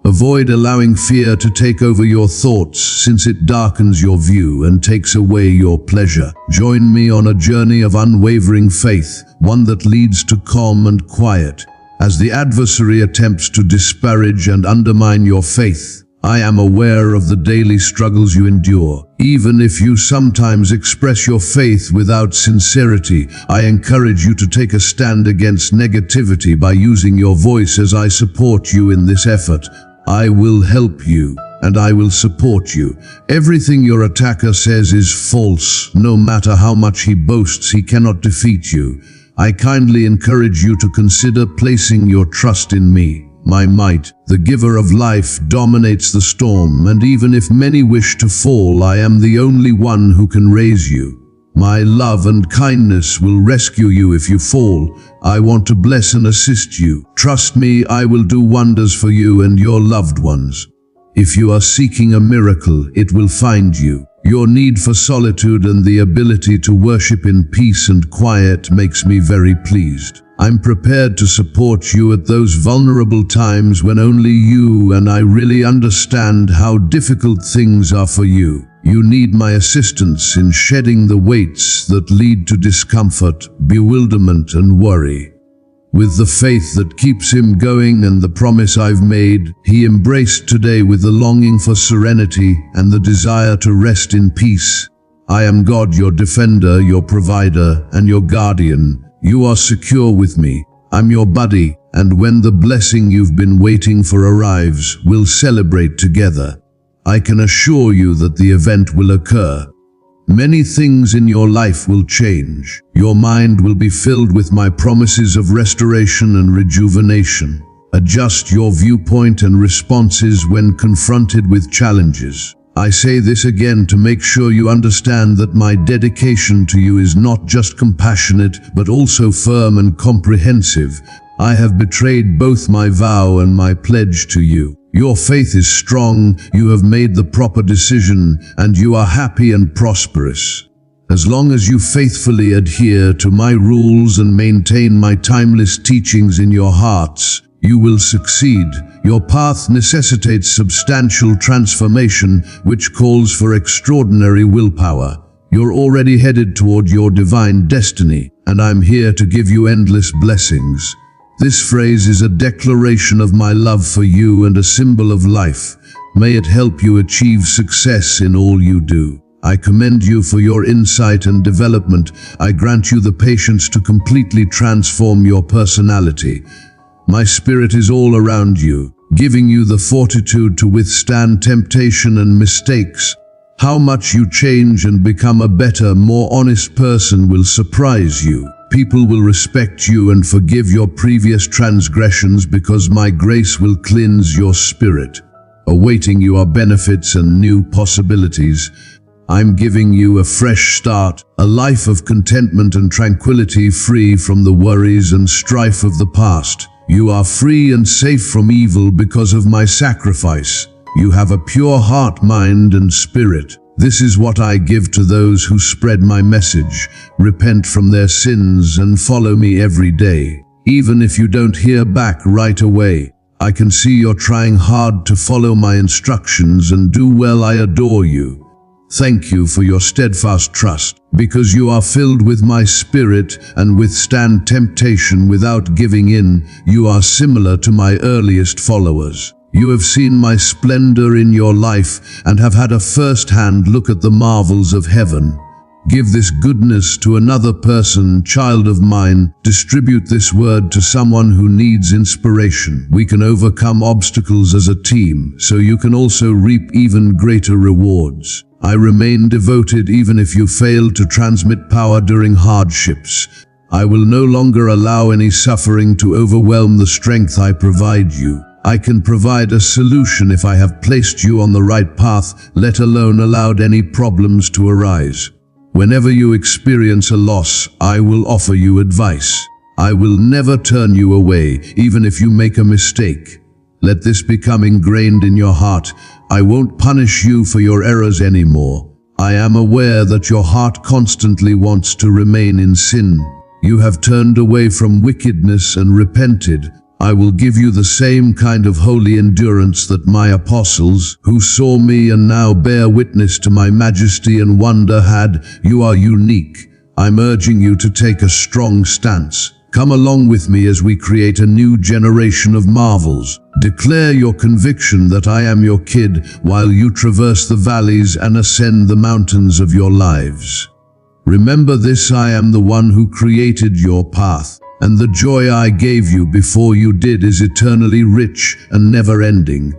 Avoid allowing fear to take over your thoughts, since it darkens your view and takes away your pleasure. Join me on a journey of unwavering faith, one that leads to calm and quiet. As the adversary attempts to disparage and undermine your faith, I am aware of the daily struggles you endure. Even if you sometimes express your faith without sincerity, I encourage you to take a stand against negativity by using your voice as I support you in this effort. I will help you, and I will support you. Everything your attacker says is false. No matter how much he boasts, he cannot defeat you. I kindly encourage you to consider placing your trust in me. My might, the giver of life, dominates the storm, and even if many wish to fall, I am the only one who can raise you. My love and kindness will rescue you if you fall. I want to bless and assist you. Trust me, I will do wonders for you and your loved ones. If you are seeking a miracle, it will find you. Your need for solitude and the ability to worship in peace and quiet makes me very pleased. I'm prepared to support you at those vulnerable times when only you and I really understand how difficult things are for you. You need my assistance in shedding the weights that lead to discomfort, bewilderment, and worry. With the faith that keeps him going and the promise I've made, he embraced today with the longing for serenity and the desire to rest in peace. I am God, your defender, your provider, and your guardian. You are secure with me. I'm your buddy, and when the blessing you've been waiting for arrives, we'll celebrate together. I can assure you that the event will occur. Many things in your life will change. Your mind will be filled with my promises of restoration and rejuvenation. Adjust your viewpoint and responses when confronted with challenges. I say this again to make sure you understand that my dedication to you is not just compassionate, but also firm and comprehensive. I have betrayed both my vow and my pledge to you. Your faith is strong, you have made the proper decision, and you are happy and prosperous. As long as you faithfully adhere to my rules and maintain my timeless teachings in your hearts, you will succeed. Your path necessitates substantial transformation, which calls for extraordinary willpower. You're already headed toward your divine destiny, and I'm here to give you endless blessings. This phrase is a declaration of my love for you and a symbol of life. May it help you achieve success in all you do. I commend you for your insight and development. I grant you the patience to completely transform your personality. My spirit is all around you, giving you the fortitude to withstand temptation and mistakes. How much you change and become a better, more honest person will surprise you. People will respect you and forgive your previous transgressions because my grace will cleanse your spirit. Awaiting you are benefits and new possibilities. I'm giving you a fresh start, a life of contentment and tranquility free from the worries and strife of the past. You are free and safe from evil because of my sacrifice. You have a pure heart, mind, and spirit. This is what I give to those who spread my message. Repent from their sins and follow me every day. Even if you don't hear back right away, I can see you're trying hard to follow my instructions and do well. I adore you. Thank you for your steadfast trust. Because you are filled with my spirit and withstand temptation without giving in, you are similar to my earliest followers. You have seen my splendor in your life and have had a first-hand look at the marvels of heaven. Give this goodness to another person, child of mine. Distribute this word to someone who needs inspiration. We can overcome obstacles as a team, so you can also reap even greater rewards. I remain devoted even if you fail to transmit power during hardships. I will no longer allow any suffering to overwhelm the strength I provide you. I can provide a solution if I have placed you on the right path, let alone allowed any problems to arise. Whenever you experience a loss, I will offer you advice. I will never turn you away, even if you make a mistake. Let this become ingrained in your heart. I won't punish you for your errors anymore. I am aware that your heart constantly wants to remain in sin. You have turned away from wickedness and repented. I will give you the same kind of holy endurance that my apostles, who saw me and now bear witness to my majesty and wonder, had. You are unique. I'm urging you to take a strong stance. Come along with me as we create a new generation of marvels. Declare your conviction that I am your kid while you traverse the valleys and ascend the mountains of your lives. Remember this: I am the one who created your path. And the joy I gave you before you did is eternally rich and never-ending.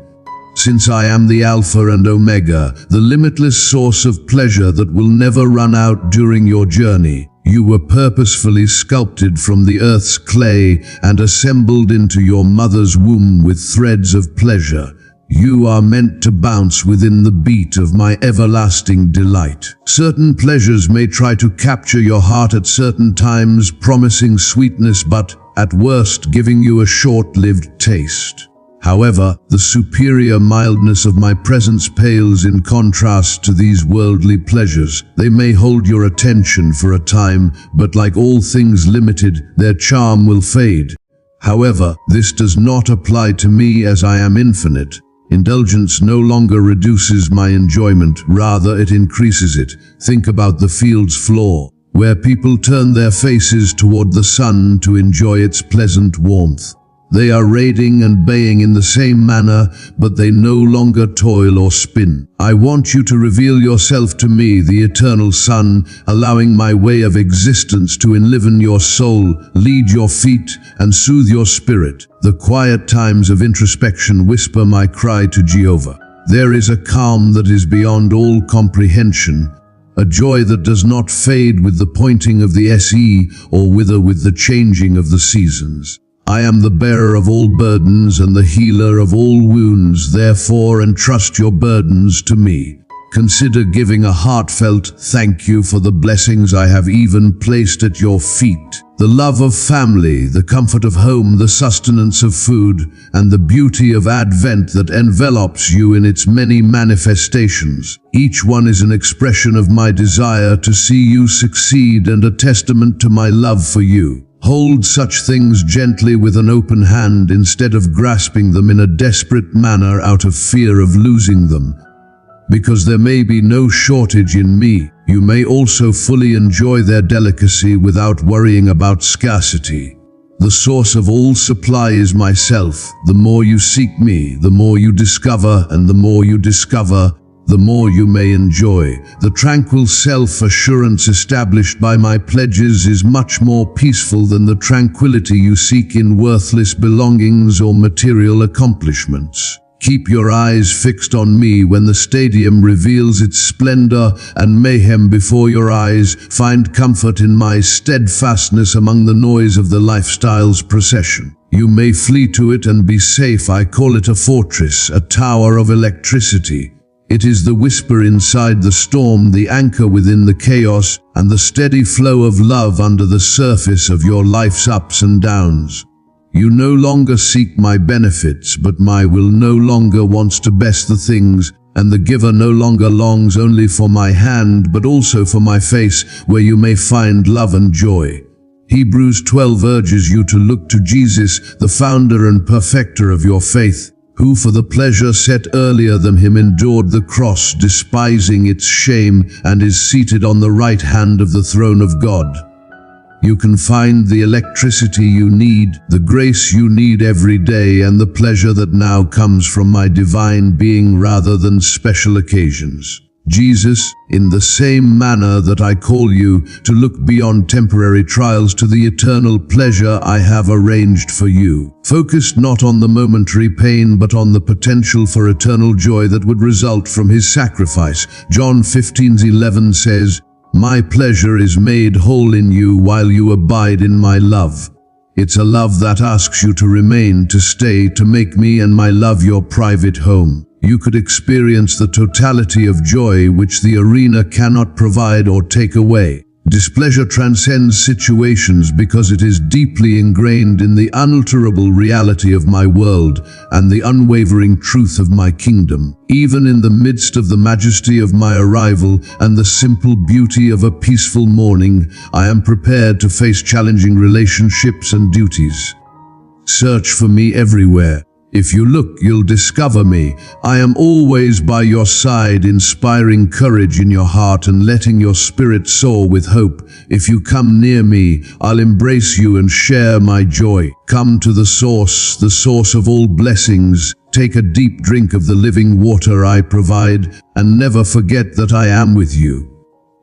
Since I am the Alpha and Omega, the limitless source of pleasure that will never run out during your journey, You were purposefully sculpted from the earth's clay and assembled into your mother's womb with threads of pleasure. You are meant to bounce within the beat of my everlasting delight. Certain pleasures may try to capture your heart at certain times, promising sweetness but, at worst, giving you a short-lived taste. However, the superior mildness of my presence pales in contrast to these worldly pleasures. They may hold your attention for a time, but like all things limited, their charm will fade. However, this does not apply to me, as I am infinite. Indulgence no longer reduces my enjoyment, rather it increases it. Think about the field's floor, where people turn their faces toward the sun to enjoy its pleasant warmth. They are raiding and baying in the same manner, but they no longer toil or spin. I want you to reveal yourself to me, the eternal Sun, allowing my way of existence to enliven your soul, lead your feet, and soothe your spirit. The quiet times of introspection whisper my cry to Jehovah. There is a calm that is beyond all comprehension, a joy that does not fade with the pointing of the SE or wither with the changing of the seasons. I am the bearer of all burdens and the healer of all wounds, therefore entrust your burdens to me. Consider giving a heartfelt thank you for the blessings I have even placed at your feet. The love of family, the comfort of home, the sustenance of food, and the beauty of Advent that envelops you in its many manifestations. Each one is an expression of my desire to see you succeed and a testament to my love for you. Hold such things gently with an open hand instead of grasping them in a desperate manner out of fear of losing them. Because there may be no shortage in me, you may also fully enjoy their delicacy without worrying about scarcity. The source of all supply is myself. The more you seek me, the more you discover, and the more you discover, the more you may enjoy. The tranquil self-assurance established by my pledges is much more peaceful than the tranquility you seek in worthless belongings or material accomplishments. Keep your eyes fixed on me when the stadium reveals its splendor and mayhem before your eyes. Find comfort in my steadfastness among the noise of the lifestyle's procession. You may flee to it and be safe. I call it a fortress, a tower of electricity. It is the whisper inside the storm, the anchor within the chaos, and the steady flow of love under the surface of your life's ups and downs. You no longer seek my benefits, but my will no longer wants to best the things, and the giver no longer longs only for my hand, but also for my face, where you may find love and joy. Hebrews 12 urges you to look to Jesus, the founder and perfecter of your faith, who for the pleasure set earlier than him endured the cross, despising its shame, and is seated on the right hand of the throne of God. You can find the electricity you need, the grace you need every day, and the pleasure that now comes from my divine being rather than special occasions. Jesus, in the same manner that I call you to look beyond temporary trials to the eternal pleasure I have arranged for you. Focused not on the momentary pain but on the potential for eternal joy that would result from his sacrifice. John 15:11 says, "My pleasure is made whole in you while you abide in my love." It's a love that asks you to remain, to stay, to make me and my love your private home. You could experience the totality of joy which the arena cannot provide or take away. Displeasure transcends situations because it is deeply ingrained in the unalterable reality of my world and the unwavering truth of my kingdom. Even in the midst of the majesty of my arrival and the simple beauty of a peaceful morning, I am prepared to face challenging relationships and duties. Search for me everywhere. If you look, you'll discover me. I am always by your side, inspiring courage in your heart and letting your spirit soar with hope. If you come near me, I'll embrace you and share my joy. Come to the source of all blessings. Take a deep drink of the living water I provide, and never forget that I am with you.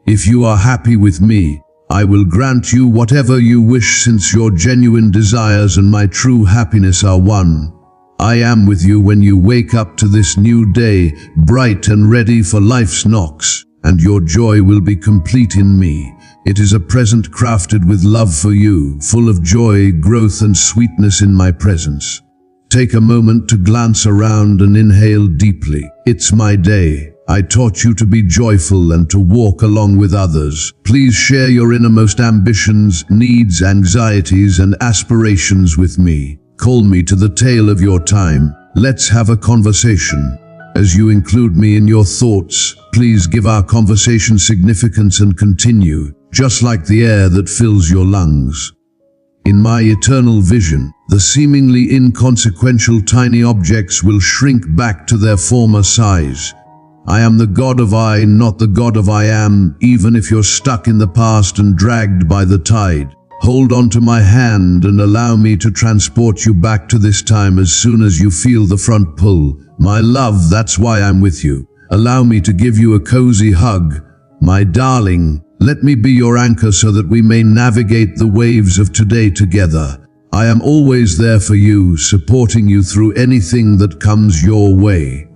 If you are happy with me, I will grant you whatever you wish, since your genuine desires and my true happiness are one. I am with you when you wake up to this new day, bright and ready for life's knocks, and your joy will be complete in me. It is a present crafted with love for you, full of joy, growth, and sweetness in my presence. Take a moment to glance around and inhale deeply. It's my day. I taught you to be joyful and to walk along with others. Please share your innermost ambitions, needs, anxieties, and aspirations with me. Call me to the tale of your time. Let's have a conversation. As you include me in your thoughts, please give our conversation significance and continue, just like the air that fills your lungs. In my eternal vision, the seemingly inconsequential tiny objects will shrink back to their former size. I am the God of I, not the God of I am, even if you're stuck in the past and dragged by the tide. Hold on to my hand and allow me to transport you back to this time as soon as you feel the front pull. My love, that's why I'm with you. Allow me to give you a cozy hug. My darling, let me be your anchor so that we may navigate the waves of today together. I am always there for you, supporting you through anything that comes your way.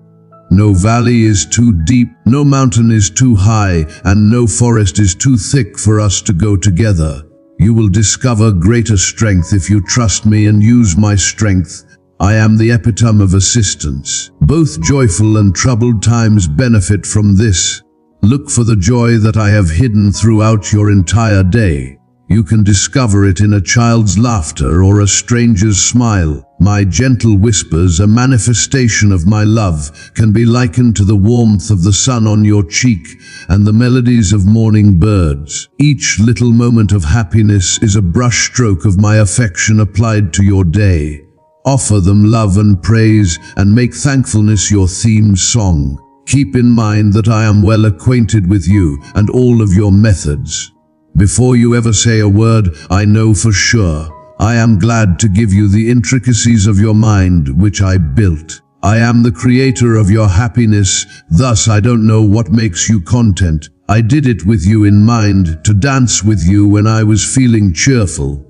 No valley is too deep, no mountain is too high, and no forest is too thick for us to go together. You will discover greater strength if you trust me and use my strength. I am the epitome of assistance. Both joyful and troubled times benefit from this. Look for the joy that I have hidden throughout your entire day. You can discover it in a child's laughter or a stranger's smile. My gentle whispers, a manifestation of my love, can be likened to the warmth of the sun on your cheek and the melodies of morning birds. Each little moment of happiness is a brushstroke of my affection applied to your day. Offer them love and praise and make thankfulness your theme song. Keep in mind that I am well acquainted with you and all of your methods. Before you ever say a word, I know for sure. I am glad to give you the intricacies of your mind, which I built. I am the creator of your happiness, thus I don't know what makes you content. I did it with you in mind, to dance with you when I was feeling cheerful.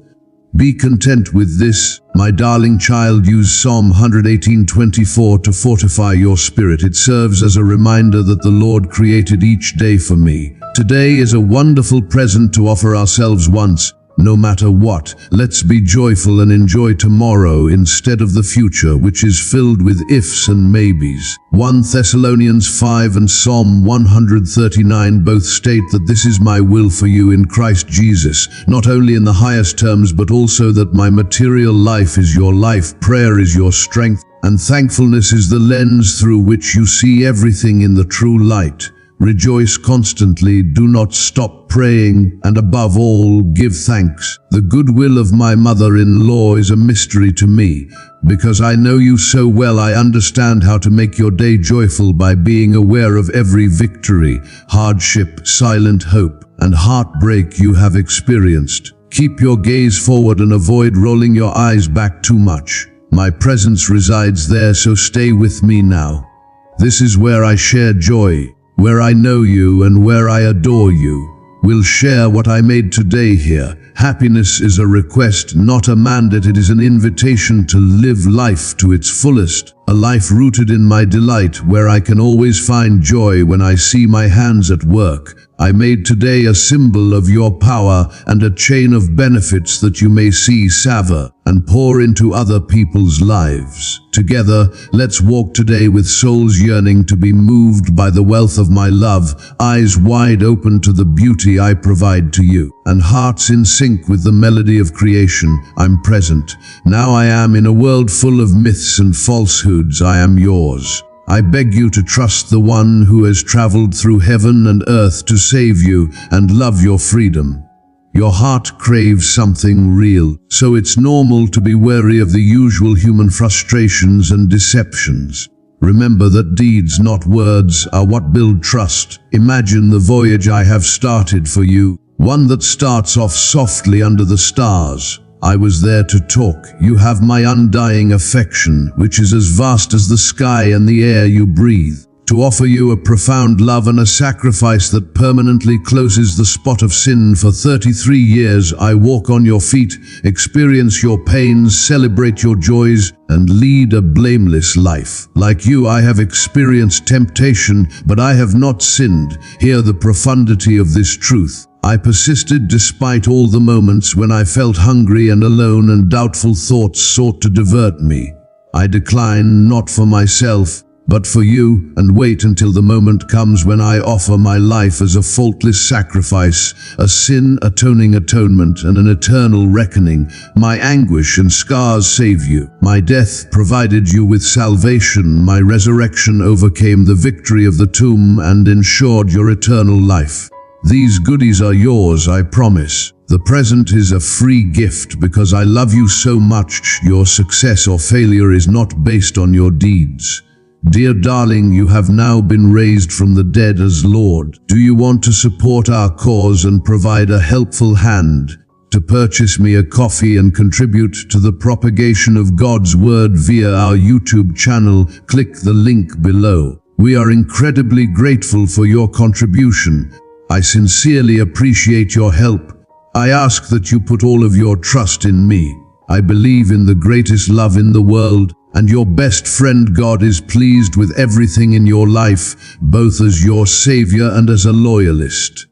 Be content with this, my darling child. Use Psalm 118:24 to fortify your spirit. It serves as a reminder that the Lord created each day for me. Today is a wonderful present to offer ourselves once. No matter what, let's be joyful and enjoy tomorrow instead of the future, which is filled with ifs and maybes. 1 Thessalonians 5 and Psalm 139 both state that this is my will for you in Christ Jesus, not only in the highest terms but also that my material life is your life, prayer is your strength, and thankfulness is the lens through which you see everything in the true light. Rejoice constantly, do not stop praying, and above all, give thanks. The goodwill of my mother-in-law is a mystery to me. Because I know you so well, I understand how to make your day joyful by being aware of every victory, hardship, silent hope, and heartbreak you have experienced. Keep your gaze forward and avoid rolling your eyes back too much. My presence resides there, so stay with me now. This is where I share joy, where I know you and where I adore you. We'll share what I made today here. Happiness is a request, not a mandate. It is an invitation to live life to its fullest. A life rooted in my delight, where I can always find joy when I see my hands at work. I made today a symbol of your power and a chain of benefits that you may see, savor, and pour into other people's lives. Together, let's walk today with souls yearning to be moved by the wealth of my love, eyes wide open to the beauty I provide to you, and hearts in sync with the melody of creation. I'm present. Now I am in a world full of myths and falsehoods. I am yours. I beg you to trust the one who has traveled through heaven and earth to save you and love your freedom. Your heart craves something real, so it's normal to be wary of the usual human frustrations and deceptions. Remember that deeds, not words, are what build trust. Imagine the voyage I have started for you, one that starts off softly under the stars. I was there to talk. You have my undying affection, which is as vast as the sky and the air you breathe. To offer you a profound love and a sacrifice that permanently closes the spot of sin. For 33 years, I walk on your feet, experience your pains, celebrate your joys, and lead a blameless life. Like you, I have experienced temptation, but I have not sinned. Hear the profundity of this truth. I persisted despite all the moments when I felt hungry and alone and doubtful thoughts sought to divert me. I decline not for myself, but for you, and wait until the moment comes when I offer my life as a faultless sacrifice, a sin-atoning atonement and an eternal reckoning. My anguish and scars save you. My death provided you with salvation. My resurrection overcame the victory of the tomb and ensured your eternal life. These goodies are yours, I promise. The present is a free gift because I love you so much. Your success or failure is not based on your deeds. Dear darling, you have now been raised from the dead as Lord. Do you want to support our cause and provide a helpful hand to purchase me a coffee and contribute to the propagation of God's word via our YouTube channel? Click the link below. We are incredibly grateful for your contribution. I sincerely appreciate your help. I ask that you put all of your trust in me. I believe in the greatest love in the world, and your best friend God is pleased with everything in your life, both as your savior and as a loyalist.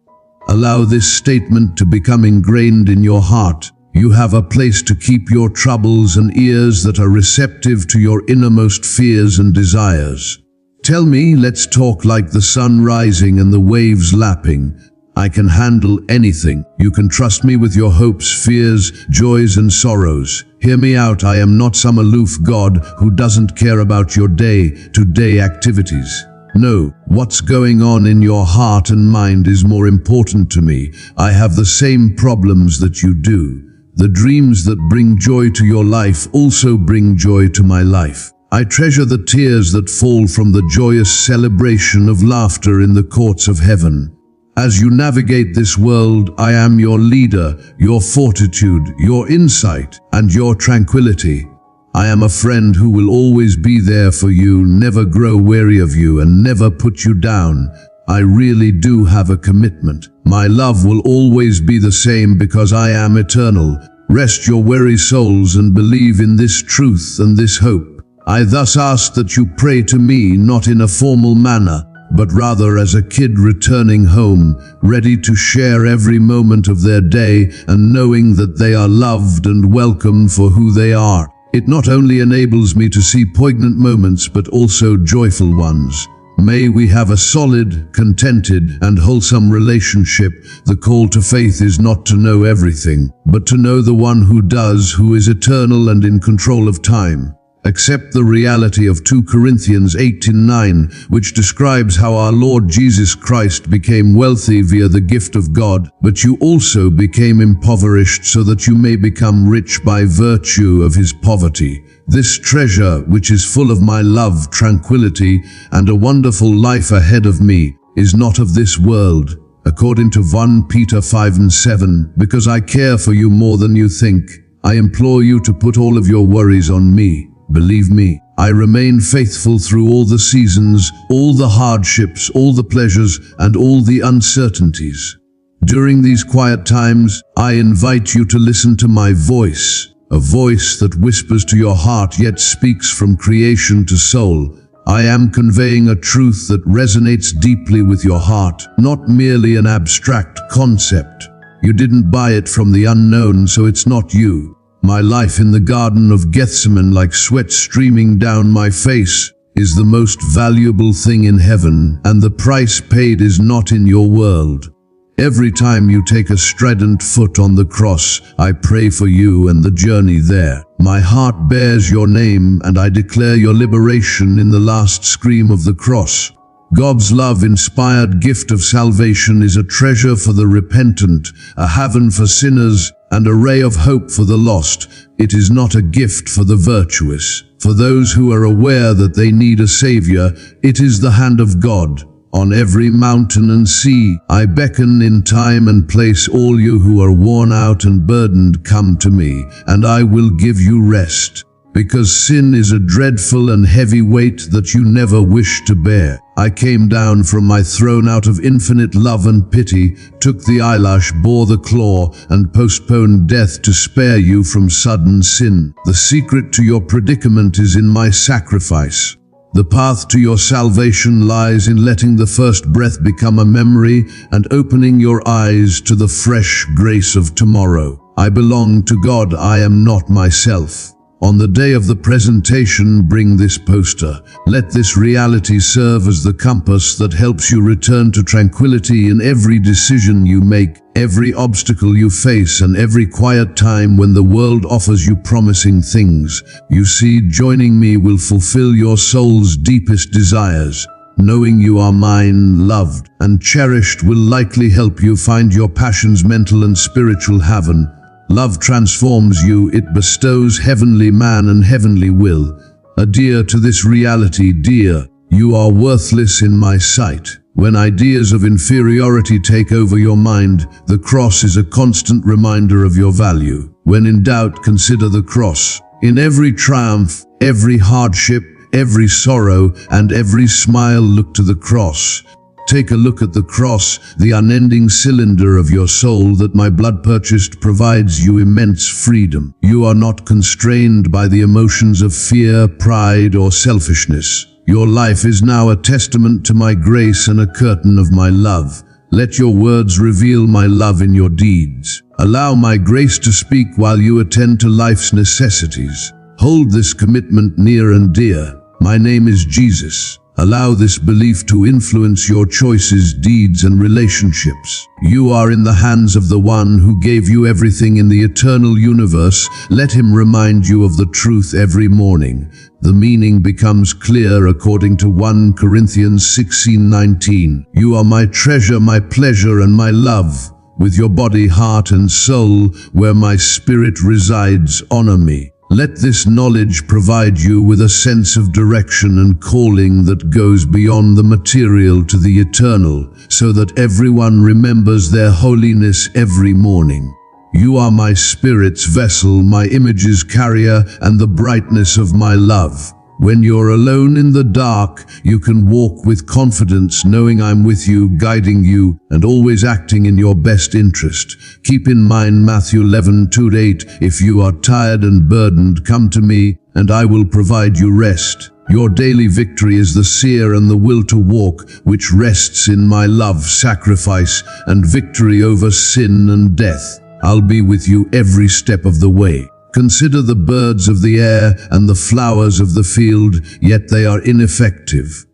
Allow this statement to become ingrained in your heart. You have a place to keep your troubles and ears that are receptive to your innermost fears and desires. Tell me, let's talk like the sun rising and the waves lapping. I can handle anything. You can trust me with your hopes, fears, joys, and sorrows. Hear me out. I am not some aloof God who doesn't care about your day-to-day activities. No, what's going on in your heart and mind is more important to me. I have the same problems that you do. The dreams that bring joy to your life also bring joy to my life. I treasure the tears that fall from the joyous celebration of laughter in the courts of heaven. As you navigate this world, I am your leader, your fortitude, your insight, and your tranquility. I am a friend who will always be there for you, never grow weary of you, and never put you down. I really do have a commitment. My love will always be the same because I am eternal. Rest your weary souls and believe in this truth and this hope. I thus ask that you pray to me not in a formal manner, but rather as a kid returning home, ready to share every moment of their day and knowing that they are loved and welcomed for who they are. It not only enables me to see poignant moments, but also joyful ones. May we have a solid, contented, and wholesome relationship. The call to faith is not to know everything, but to know the one who does, who is eternal and in control of time. Accept the reality of 2 Corinthians 8:9, which describes how our Lord Jesus Christ became wealthy via the gift of God, but you also became impoverished so that you may become rich by virtue of his poverty. This treasure, which is full of my love, tranquility, and a wonderful life ahead of me, is not of this world. According to 1 Peter 5:7, because I care for you more than you think, I implore you to put all of your worries on me. Believe me, I remain faithful through all the seasons, all the hardships, all the pleasures, and all the uncertainties. During these quiet times, I invite you to listen to my voice, a voice that whispers to your heart yet speaks from creation to soul. I am conveying a truth that resonates deeply with your heart, not merely an abstract concept. You didn't buy it from the unknown, so it's not you. My life in the Garden of Gethsemane, like sweat streaming down my face, is the most valuable thing in heaven, and the price paid is not in your world. Every time you take a strident foot on the cross, I pray for you and the journey there. My heart bears your name, and I declare your liberation in the last scream of the cross. God's love-inspired gift of salvation is a treasure for the repentant, a haven for sinners, and a ray of hope for the lost. It is not a gift for the virtuous. For those who are aware that they need a Savior, it is the hand of God. On every mountain and sea, I beckon in time and place. All you who are worn out and burdened, come to me, and I will give you rest. Because sin is a dreadful and heavy weight that you never wish to bear. I came down from my throne out of infinite love and pity, took the eyelash, bore the claw, and postponed death to spare you from sudden sin. The secret to your predicament is in my sacrifice. The path to your salvation lies in letting the first breath become a memory and opening your eyes to the fresh grace of tomorrow. I belong to God, I am not myself. On the day of the presentation, bring this poster. Let this reality serve as the compass that helps you return to tranquility in every decision you make, every obstacle you face, and every quiet time when the world offers you promising things. You see, joining me will fulfill your soul's deepest desires. Knowing you are mine, loved, and cherished will likely help you find your passion's mental and spiritual haven. Love transforms you, it bestows heavenly man and heavenly will. Adhere to this reality, dear. You are worthless in my sight. When ideas of inferiority take over your mind, the cross is a constant reminder of your value. When in doubt, consider the cross. In every triumph, every hardship, every sorrow, and every smile, look to the cross. Take a look at the cross, the unending cylinder of your soul that my blood purchased provides you immense freedom. You are not constrained by the emotions of fear, pride, or selfishness. Your life is now a testament to my grace and a curtain of my love. Let your words reveal my love in your deeds. Allow my grace to speak while you attend to life's necessities. Hold this commitment near and dear. My name is Jesus. Allow this belief to influence your choices, deeds, and relationships. You are in the hands of the one who gave you everything in the eternal universe. Let him remind you of the truth every morning. The meaning becomes clear according to 1 Corinthians 16:19. You are my treasure, my pleasure, and my love. With your body, heart, and soul, where my spirit resides, honor me. Let this knowledge provide you with a sense of direction and calling that goes beyond the material to the eternal, so that everyone remembers their holiness every morning. You are my spirit's vessel, my image's carrier, and the brightness of my love. When you're alone in the dark, you can walk with confidence, knowing I'm with you, guiding you, and always acting in your best interest. Keep in mind Matthew 11:2-8, if you are tired and burdened, come to me, and I will provide you rest. Your daily victory is the seer and the will to walk, which rests in my love, sacrifice, and victory over sin and death. I'll be with you every step of the way. Consider the birds of the air and the flowers of the field, yet they are ineffective.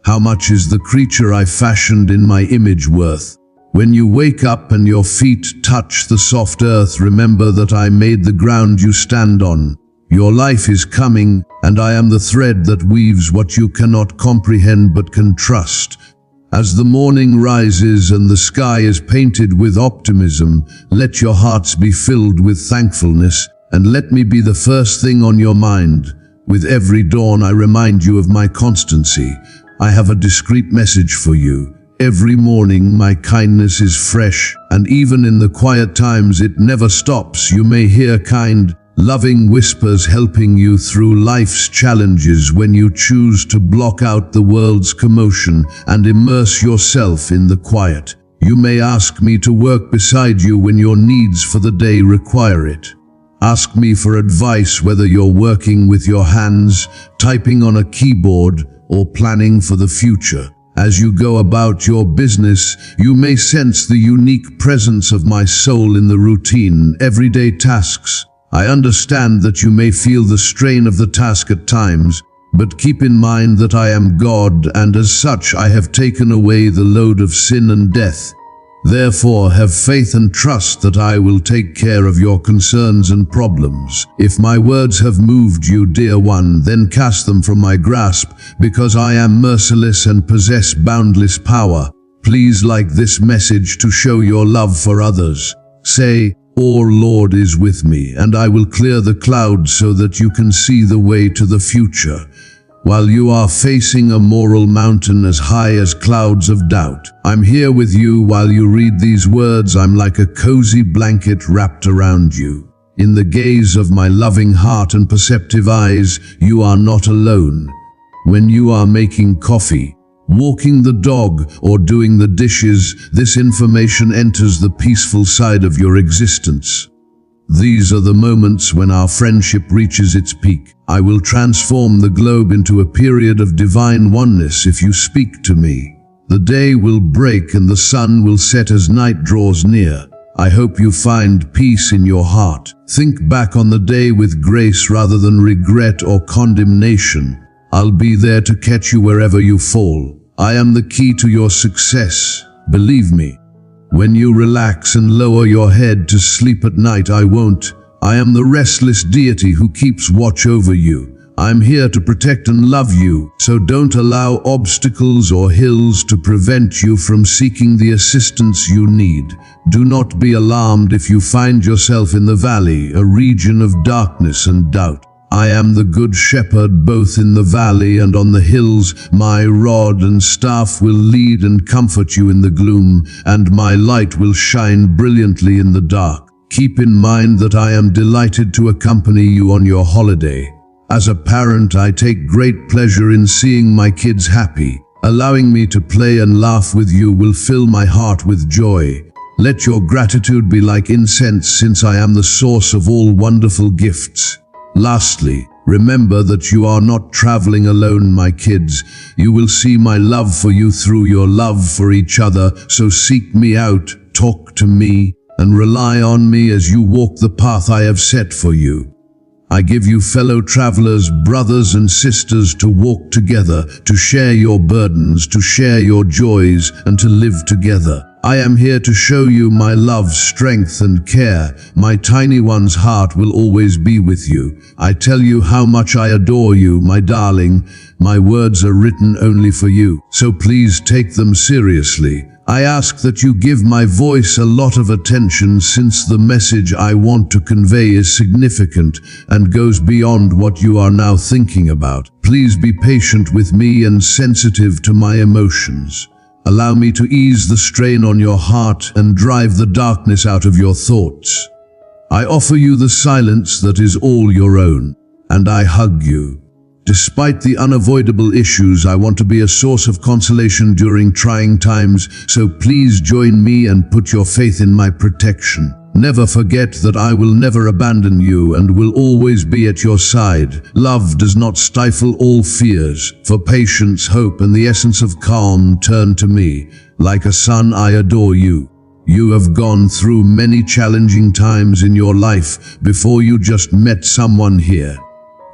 How much is the creature I fashioned in my image worth? When you wake up and your feet touch the soft earth, remember that I made the ground you stand on. Your life is coming, and I am the thread that weaves what you cannot comprehend but can trust. As the morning rises and the sky is painted with optimism, let your hearts be filled with thankfulness, and let me be the first thing on your mind. With every dawn I remind you of my constancy. I have a discreet message for you. Every morning my kindness is fresh, and even in the quiet times it never stops. You may hear kind, loving whispers helping you through life's challenges when you choose to block out the world's commotion and immerse yourself in the quiet. You may ask me to work beside you when your needs for the day require it. Ask me for advice whether you're working with your hands, typing on a keyboard, or planning for the future. As you go about your business, you may sense the unique presence of my soul in the routine, everyday tasks. I understand that you may feel the strain of the task at times, but keep in mind that I am God, and as such I have taken away the load of sin and death. Therefore, have faith and trust that I will take care of your concerns and problems. If my words have moved you, dear one, then cast them from my grasp, because I am merciless and possess boundless power. Please like this message to show your love for others. Say, "Our Lord is with me, and I will clear the clouds so that you can see the way to the future." While you are facing a moral mountain as high as clouds of doubt, I'm here with you while you read these words. I'm like a cozy blanket wrapped around you. In the gaze of my loving heart and perceptive eyes, you are not alone. When you are making coffee, walking the dog, or doing the dishes, this information enters the peaceful side of your existence. These are the moments when our friendship reaches its peak. I will transform the globe into a period of divine oneness if you speak to me. The day will break and the sun will set as night draws near. I hope you find peace in your heart. Think back on the day with grace rather than regret or condemnation. I'll be there to catch you wherever you fall. I am the key to your success. Believe me. When you relax and lower your head to sleep at night, I won't. I am the restless deity who keeps watch over you. I'm here to protect and love you, so don't allow obstacles or hills to prevent you from seeking the assistance you need. Do not be alarmed if you find yourself in the valley, a region of darkness and doubt. I am the good shepherd both in the valley and on the hills. My rod and staff will lead and comfort you in the gloom, and my light will shine brilliantly in the dark. Keep in mind that I am delighted to accompany you on your holiday. As a parent, I take great pleasure in seeing my kids happy. Allowing me to play and laugh with you will fill my heart with joy. Let your gratitude be like incense, since I am the source of all wonderful gifts. Lastly, remember that you are not traveling alone, my kids. You will see my love for you through your love for each other, so seek me out, talk to me, and rely on me as you walk the path I have set for you. I give you fellow travelers, brothers and sisters, to walk together, to share your burdens, to share your joys, and to live together. I am here to show you my love, strength, and care. My tiny one's heart will always be with you. I tell you how much I adore you, my darling. My words are written only for you, so please take them seriously. I ask that you give my voice a lot of attention, since the message I want to convey is significant and goes beyond what you are now thinking about. Please be patient with me and sensitive to my emotions. Allow me to ease the strain on your heart and drive the darkness out of your thoughts. I offer you the silence that is all your own, and I hug you. Despite the unavoidable issues, I want to be a source of consolation during trying times, so please join me and put your faith in my protection. Never forget that I will never abandon you and will always be at your side. Love does not stifle all fears. For patience, hope, and the essence of calm, turn to me. Like a son, I adore you. You have gone through many challenging times in your life before you just met someone here.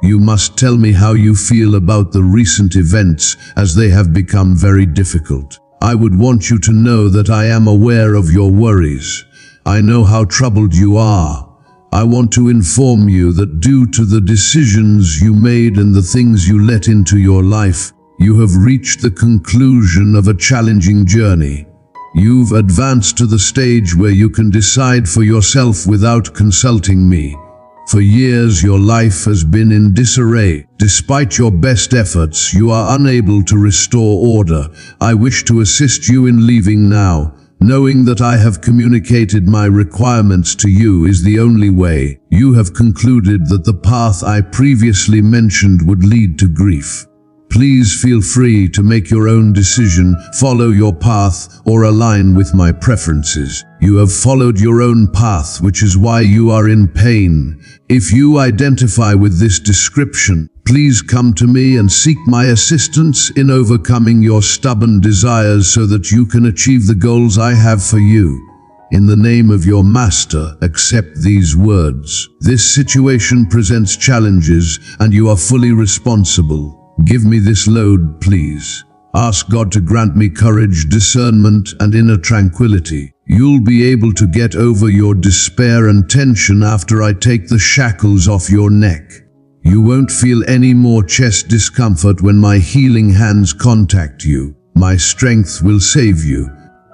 You must tell me how you feel about the recent events, as they have become very difficult. I would want you to know that I am aware of your worries. I know how troubled you are. I want to inform you that due to the decisions you made and the things you let into your life, you have reached the conclusion of a challenging journey. You've advanced to the stage where you can decide for yourself without consulting me. For years, your life has been in disarray. Despite your best efforts, you are unable to restore order. I wish to assist you in leaving now. Knowing that I have communicated my requirements to you is the only way. You have concluded that the path I previously mentioned would lead to grief. Please feel free to make your own decision, follow your path, or align with my preferences. You have followed your own path, which is why you are in pain. If you identify with this description, please come to me and seek my assistance in overcoming your stubborn desires so that you can achieve the goals I have for you. In the name of your master, accept these words. This situation presents challenges, and you are fully responsible. Give me this load, please. Ask God to grant me courage, discernment, and inner tranquility. You'll be able to get over your despair and tension after I take the shackles off your neck. You won't feel any more chest discomfort when my healing hands contact you. My strength will save you.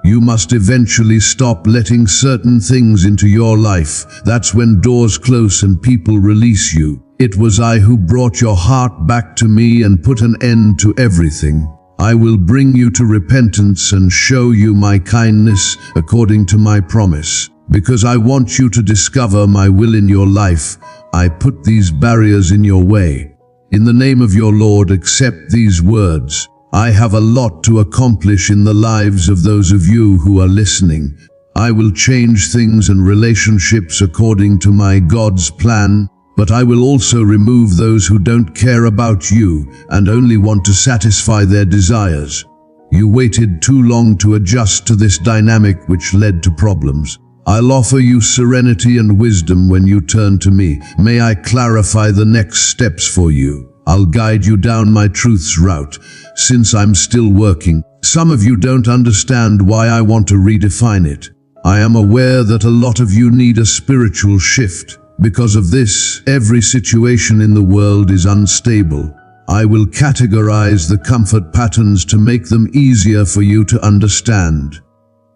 You must eventually stop letting certain things into your life. That's when doors close and people release you. It was I who brought your heart back to me and put an end to everything. I will bring you to repentance and show you my kindness according to my promise. Because I want you to discover my will in your life, I put these barriers in your way. In the name of your Lord, accept these words. I have a lot to accomplish in the lives of those of you who are listening. I will change things and relationships according to my God's plan, but I will also remove those who don't care about you and only want to satisfy their desires. You waited too long to adjust to this dynamic which led to problems. I'll offer you serenity and wisdom when you turn to me. May I clarify the next steps for you. I'll guide you down my truth's route, since I'm still working. Some of you don't understand why I want to redefine it. I am aware that a lot of you need a spiritual shift. Because of this, every situation in the world is unstable. I will categorize the comfort patterns to make them easier for you to understand.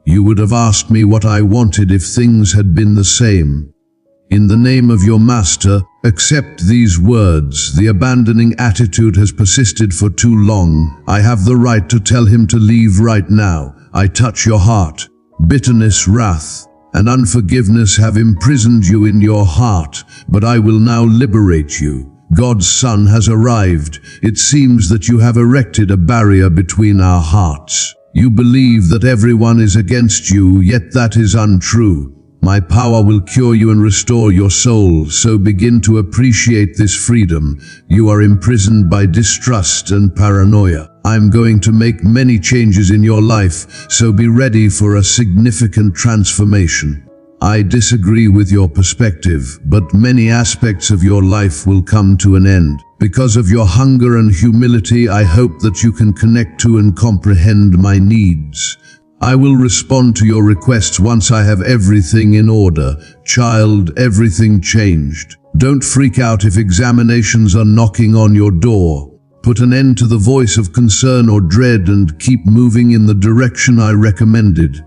You would have asked me what I wanted if things had been the same. In the name of your master, accept these words. The abandoning attitude has persisted for too long. I have the right to tell him to leave right now. I touch your heart. Bitterness, wrath, and unforgiveness have imprisoned you in your heart, but I will now liberate you. God's Son has arrived. It seems that you have erected a barrier between our hearts. You believe that everyone is against you, yet that is untrue. My power will cure you and restore your soul, so begin to appreciate this freedom. You are imprisoned by distrust and paranoia. I'm going to make many changes in your life, so be ready for a significant transformation. I disagree with your perspective, but many aspects of your life will come to an end. Because of your hunger and humility, I hope that you can connect to and comprehend my needs. I will respond to your requests once I have everything in order. Child, everything changed. Don't freak out if examinations are knocking on your door. Put an end to the voice of concern or dread and keep moving in the direction I recommended.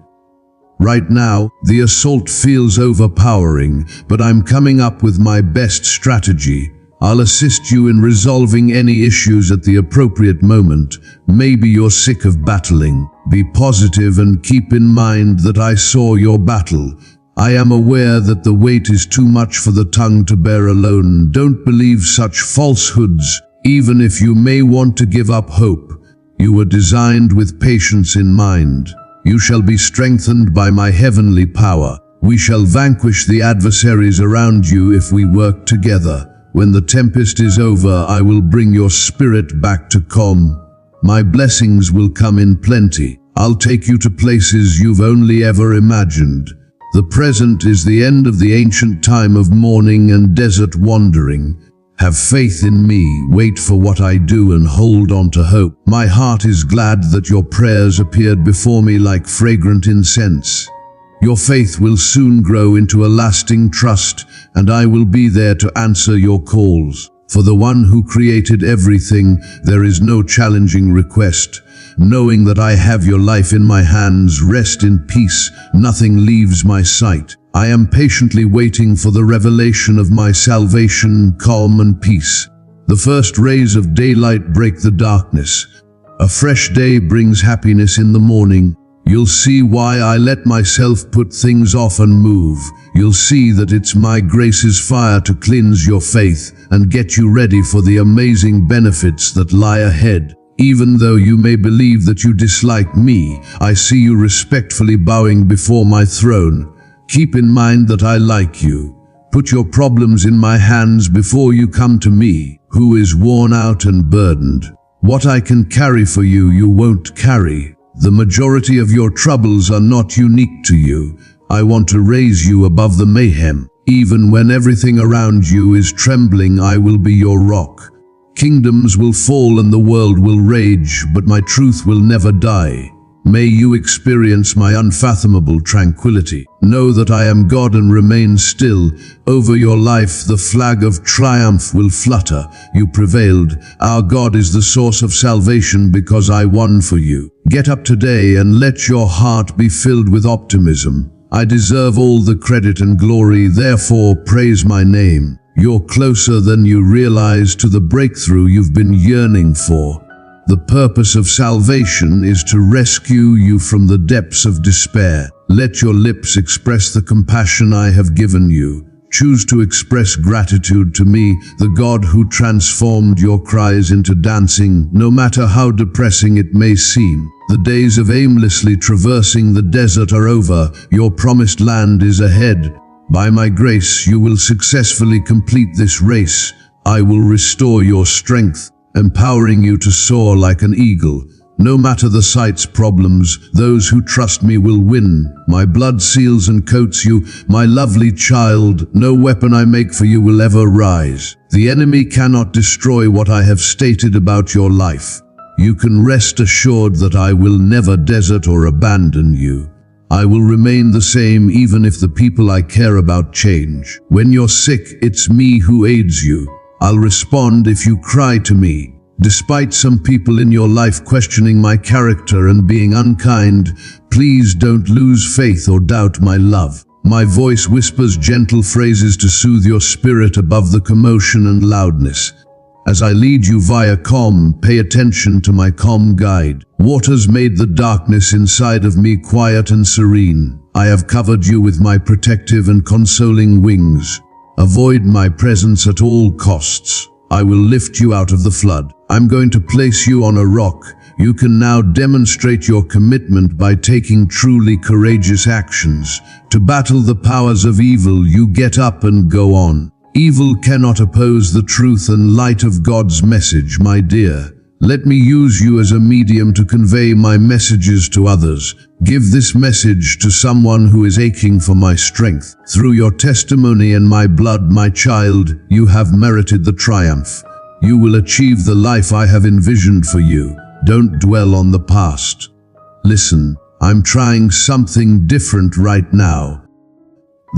Right now, the assault feels overpowering, but I'm coming up with my best strategy. I'll assist you in resolving any issues at the appropriate moment. Maybe you're sick of battling. Be positive and keep in mind that I saw your battle. I am aware that the weight is too much for the tongue to bear alone. Don't believe such falsehoods, even if you may want to give up hope. You were designed with patience in mind. You shall be strengthened by my heavenly power. We shall vanquish the adversaries around you if we work together. When the tempest is over, I will bring your spirit back to calm. My blessings will come in plenty. I'll take you to places you've only ever imagined. The present is the end of the ancient time of mourning and desert wandering. Have faith in me, wait for what I do, and hold on to hope. My heart is glad that your prayers appeared before me like fragrant incense. Your faith will soon grow into a lasting trust, and I will be there to answer your calls. For the one who created everything, there is no challenging request. Knowing that I have your life in my hands, rest in peace. Nothing leaves my sight. I am patiently waiting for the revelation of my salvation, calm and peace. The first rays of daylight break the darkness. A fresh day brings happiness in the morning. You'll see why I let myself put things off and move. You'll see that it's my grace's fire to cleanse your faith and get you ready for the amazing benefits that lie ahead. Even though you may believe that you dislike me, I see you respectfully bowing before my throne. Keep in mind that I like you. Put your problems in my hands before you come to me, who is worn out and burdened. What I can carry for you, you won't carry. The majority of your troubles are not unique to you. I want to raise you above the mayhem. Even when everything around you is trembling, I will be your rock. Kingdoms will fall and the world will rage, but my truth will never die. May you experience my unfathomable tranquility. Know that I am God and remain still. Over your life, the flag of triumph will flutter. You prevailed. Our God is the source of salvation because I won for you. Get up today and let your heart be filled with optimism. I deserve all the credit and glory, therefore praise my name. You're closer than you realize to the breakthrough you've been yearning for. The purpose of salvation is to rescue you from the depths of despair. Let your lips express the compassion I have given you. Choose to express gratitude to me, the God who transformed your cries into dancing, no matter how depressing it may seem. The days of aimlessly traversing the desert are over. Your promised land is ahead. By my grace, you will successfully complete this race. I will restore your strength, empowering you to soar like an eagle. No matter the sight's problems, those who trust me will win. My blood seals and coats you, my lovely child. No weapon I make for you will ever rise. The enemy cannot destroy what I have stated about your life. You can rest assured that I will never desert or abandon you. I will remain the same even if the people I care about change. When you're sick, it's me who aids you. I'll respond if you cry to me. Despite some people in your life questioning my character and being unkind, please don't lose faith or doubt my love. My voice whispers gentle phrases to soothe your spirit above the commotion and loudness. As I lead you via calm, pay attention to my calm guide. Waters made the darkness inside of me quiet and serene. I have covered you with my protective and consoling wings. Avoid my presence at all costs. I will lift you out of the flood. I'm going to place you on a rock. You can now demonstrate your commitment by taking truly courageous actions. To battle the powers of evil, you get up and go on. Evil cannot oppose the truth and light of God's message, my dear. Let me use you as a medium to convey my messages to others. Give this message to someone who is aching for my strength. Through your testimony and my blood, my child, you have merited the triumph. You will achieve the life I have envisioned for you. Don't dwell on the past. Listen, I'm trying something different right now.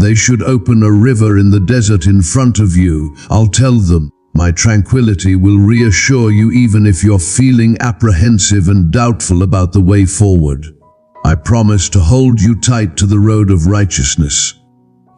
They should open a river in the desert in front of you. I'll tell them. My tranquility will reassure you even if you're feeling apprehensive and doubtful about the way forward. I promise to hold you tight to the road of righteousness.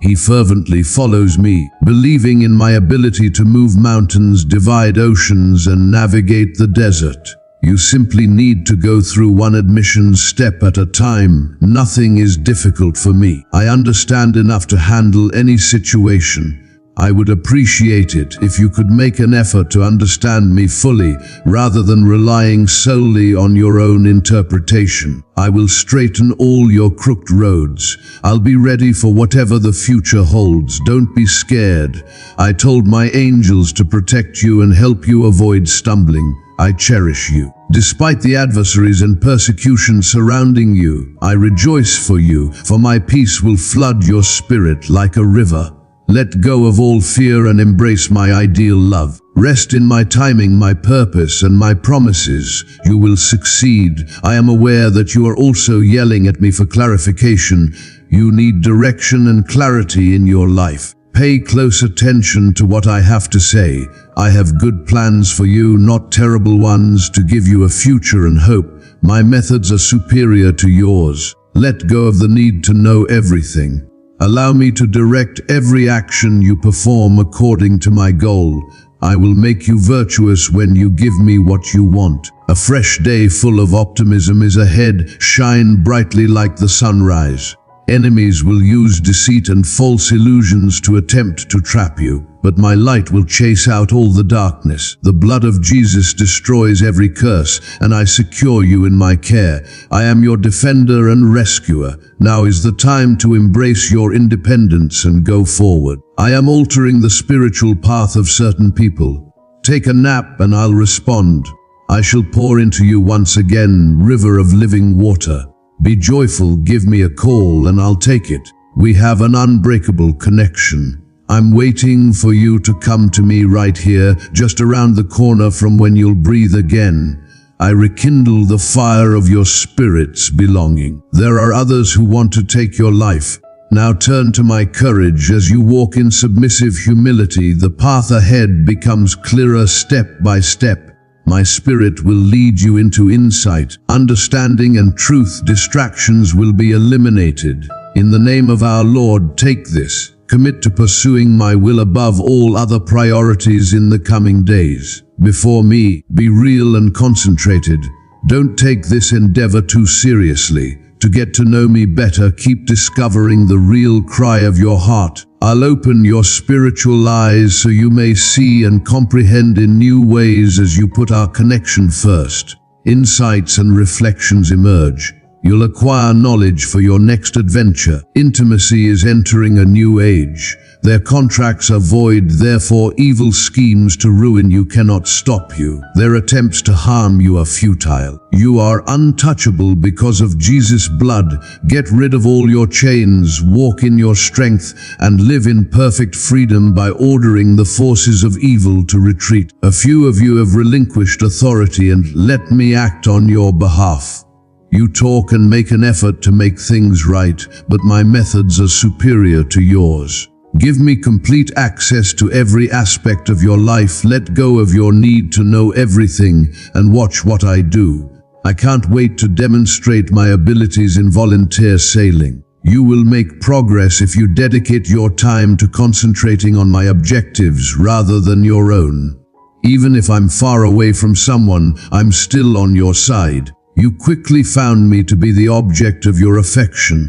He fervently follows me, believing in my ability to move mountains, divide oceans, and navigate the desert. You simply need to go through one admission step at a time. Nothing is difficult for me. I understand enough to handle any situation. I would appreciate it if you could make an effort to understand me fully, rather than relying solely on your own interpretation. I will straighten all your crooked roads. I'll be ready for whatever the future holds. Don't be scared. I told my angels to protect you and help you avoid stumbling. I cherish you. Despite the adversaries and persecution surrounding you, I rejoice for you, for my peace will flood your spirit like a river. Let go of all fear and embrace my ideal love. Rest in my timing, my purpose, and my promises. You will succeed. I am aware that you are also yelling at me for clarification. You need direction and clarity in your life. Pay close attention to what I have to say. I have good plans for you, not terrible ones, to give you a future and hope. My methods are superior to yours. Let go of the need to know everything. Allow me to direct every action you perform according to my goal. I will make you virtuous when you give me what you want. A fresh day full of optimism is ahead. Shine brightly like the sunrise. Enemies will use deceit and false illusions to attempt to trap you, but my light will chase out all the darkness. The blood of Jesus destroys every curse, and I secure you in my care. I am your defender and rescuer. Now is the time to embrace your independence and go forward. I am altering the spiritual path of certain people. Take a nap and I'll respond. I shall pour into you once again, river of living water. Be joyful, give me a call and I'll take it. We have an unbreakable connection. I'm waiting for you to come to me right here, just around the corner from when you'll breathe again. I rekindle the fire of your spirit's belonging. There are others who want to take your life. Now turn to my courage as you walk in submissive humility. The path ahead becomes clearer step by step. My spirit will lead you into insight, understanding, and truth. Distractions will be eliminated. In the name of our Lord, take this. Commit to pursuing my will above all other priorities in the coming days. Before me, be real and concentrated. Don't take this endeavor too seriously. To get to know me better, keep discovering the real cry of your heart. I'll open your spiritual eyes so you may see and comprehend in new ways as you put our connection first. Insights and reflections emerge. You'll acquire knowledge for your next adventure. Intimacy is entering a new age. Their contracts are void, therefore evil schemes to ruin you cannot stop you. Their attempts to harm you are futile. You are untouchable because of Jesus' blood. Get rid of all your chains, walk in your strength, and live in perfect freedom by ordering the forces of evil to retreat. A few of you have relinquished authority and let me act on your behalf. You talk and make an effort to make things right, but my methods are superior to yours. Give me complete access to every aspect of your life. Let go of your need to know everything and watch what I do. I can't wait to demonstrate my abilities in volunteer sailing. You will make progress if you dedicate your time to concentrating on my objectives rather than your own. Even if I'm far away from someone, I'm still on your side. You quickly found me to be the object of your affection.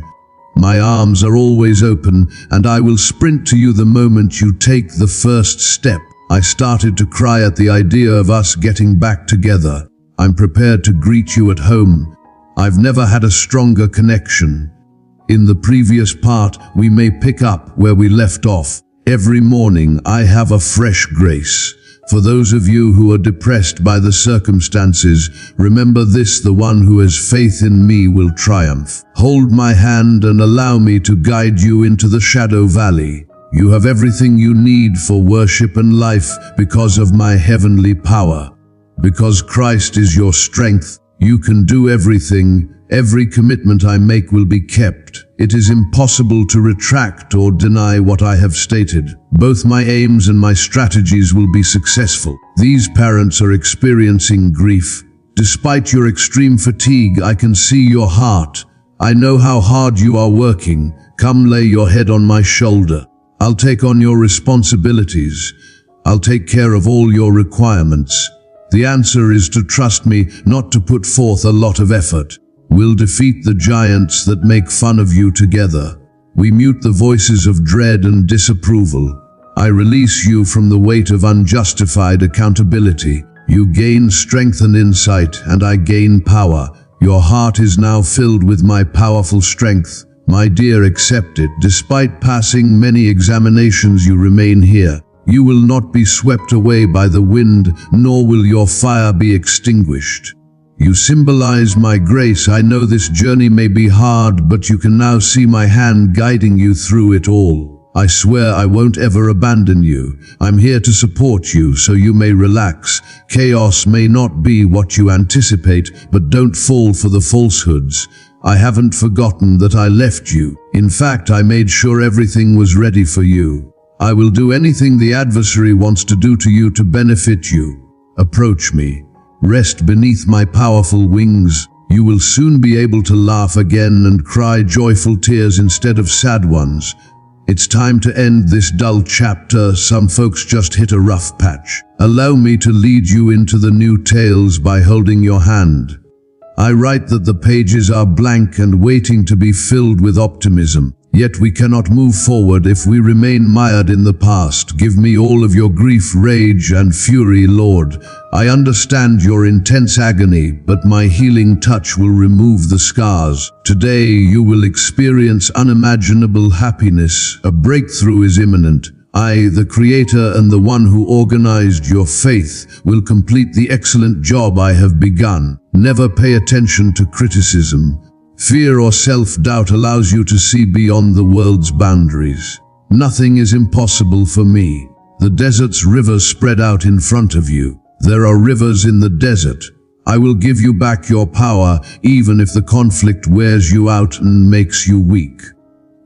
My arms are always open, and I will sprint to you the moment you take the first step. I started to cry at the idea of us getting back together. I'm prepared to greet you at home. I've never had a stronger connection. In the previous part, we may pick up where we left off. Every morning, I have a fresh grace. For those of you who are depressed by the circumstances, remember this: the one who has faith in me will triumph. Hold my hand and allow me to guide you into the shadow valley. You have everything you need for worship and life because of my heavenly power. Because Christ is your strength, you can do everything. Every commitment I make will be kept. It is impossible to retract or deny what I have stated. Both my aims and my strategies will be successful. These parents are experiencing grief. Despite your extreme fatigue, I can see your heart. I know how hard you are working. Come lay your head on my shoulder. I'll take on your responsibilities. I'll take care of all your requirements. The answer is to trust me, not to put forth a lot of effort. We'll defeat the giants that make fun of you together. We mute the voices of dread and disapproval. I release you from the weight of unjustified accountability. You gain strength and insight, and I gain power. Your heart is now filled with my powerful strength. My dear, accept it. Despite passing many examinations, you remain here. You will not be swept away by the wind, nor will your fire be extinguished. You symbolize my grace. I know this journey may be hard, but you can now see my hand guiding you through it all. I swear I won't ever abandon you. I'm here to support you, so you may relax. Chaos may not be what you anticipate, but don't fall for the falsehoods. I haven't forgotten that I left you. In fact, I made sure everything was ready for you. I will do anything the adversary wants to do to you to benefit you. Approach me. Rest beneath my powerful wings. You will soon be able to laugh again and cry joyful tears instead of sad ones. It's time to end this dull chapter. Some folks just hit a rough patch. Allow me to lead you into the new tales by holding your hand. I write that the pages are blank and waiting to be filled with optimism. Yet we cannot move forward if we remain mired in the past. Give me all of your grief, rage, and fury, Lord. I understand your intense agony, but my healing touch will remove the scars. Today you will experience unimaginable happiness. A breakthrough is imminent. I, the Creator and the one who organized your faith, will complete the excellent job I have begun. Never pay attention to criticism. Fear or self-doubt allows you to see beyond the world's boundaries. Nothing is impossible for me. The desert's rivers spread out in front of you. There are rivers in the desert. I will give you back your power, even if the conflict wears you out and makes you weak.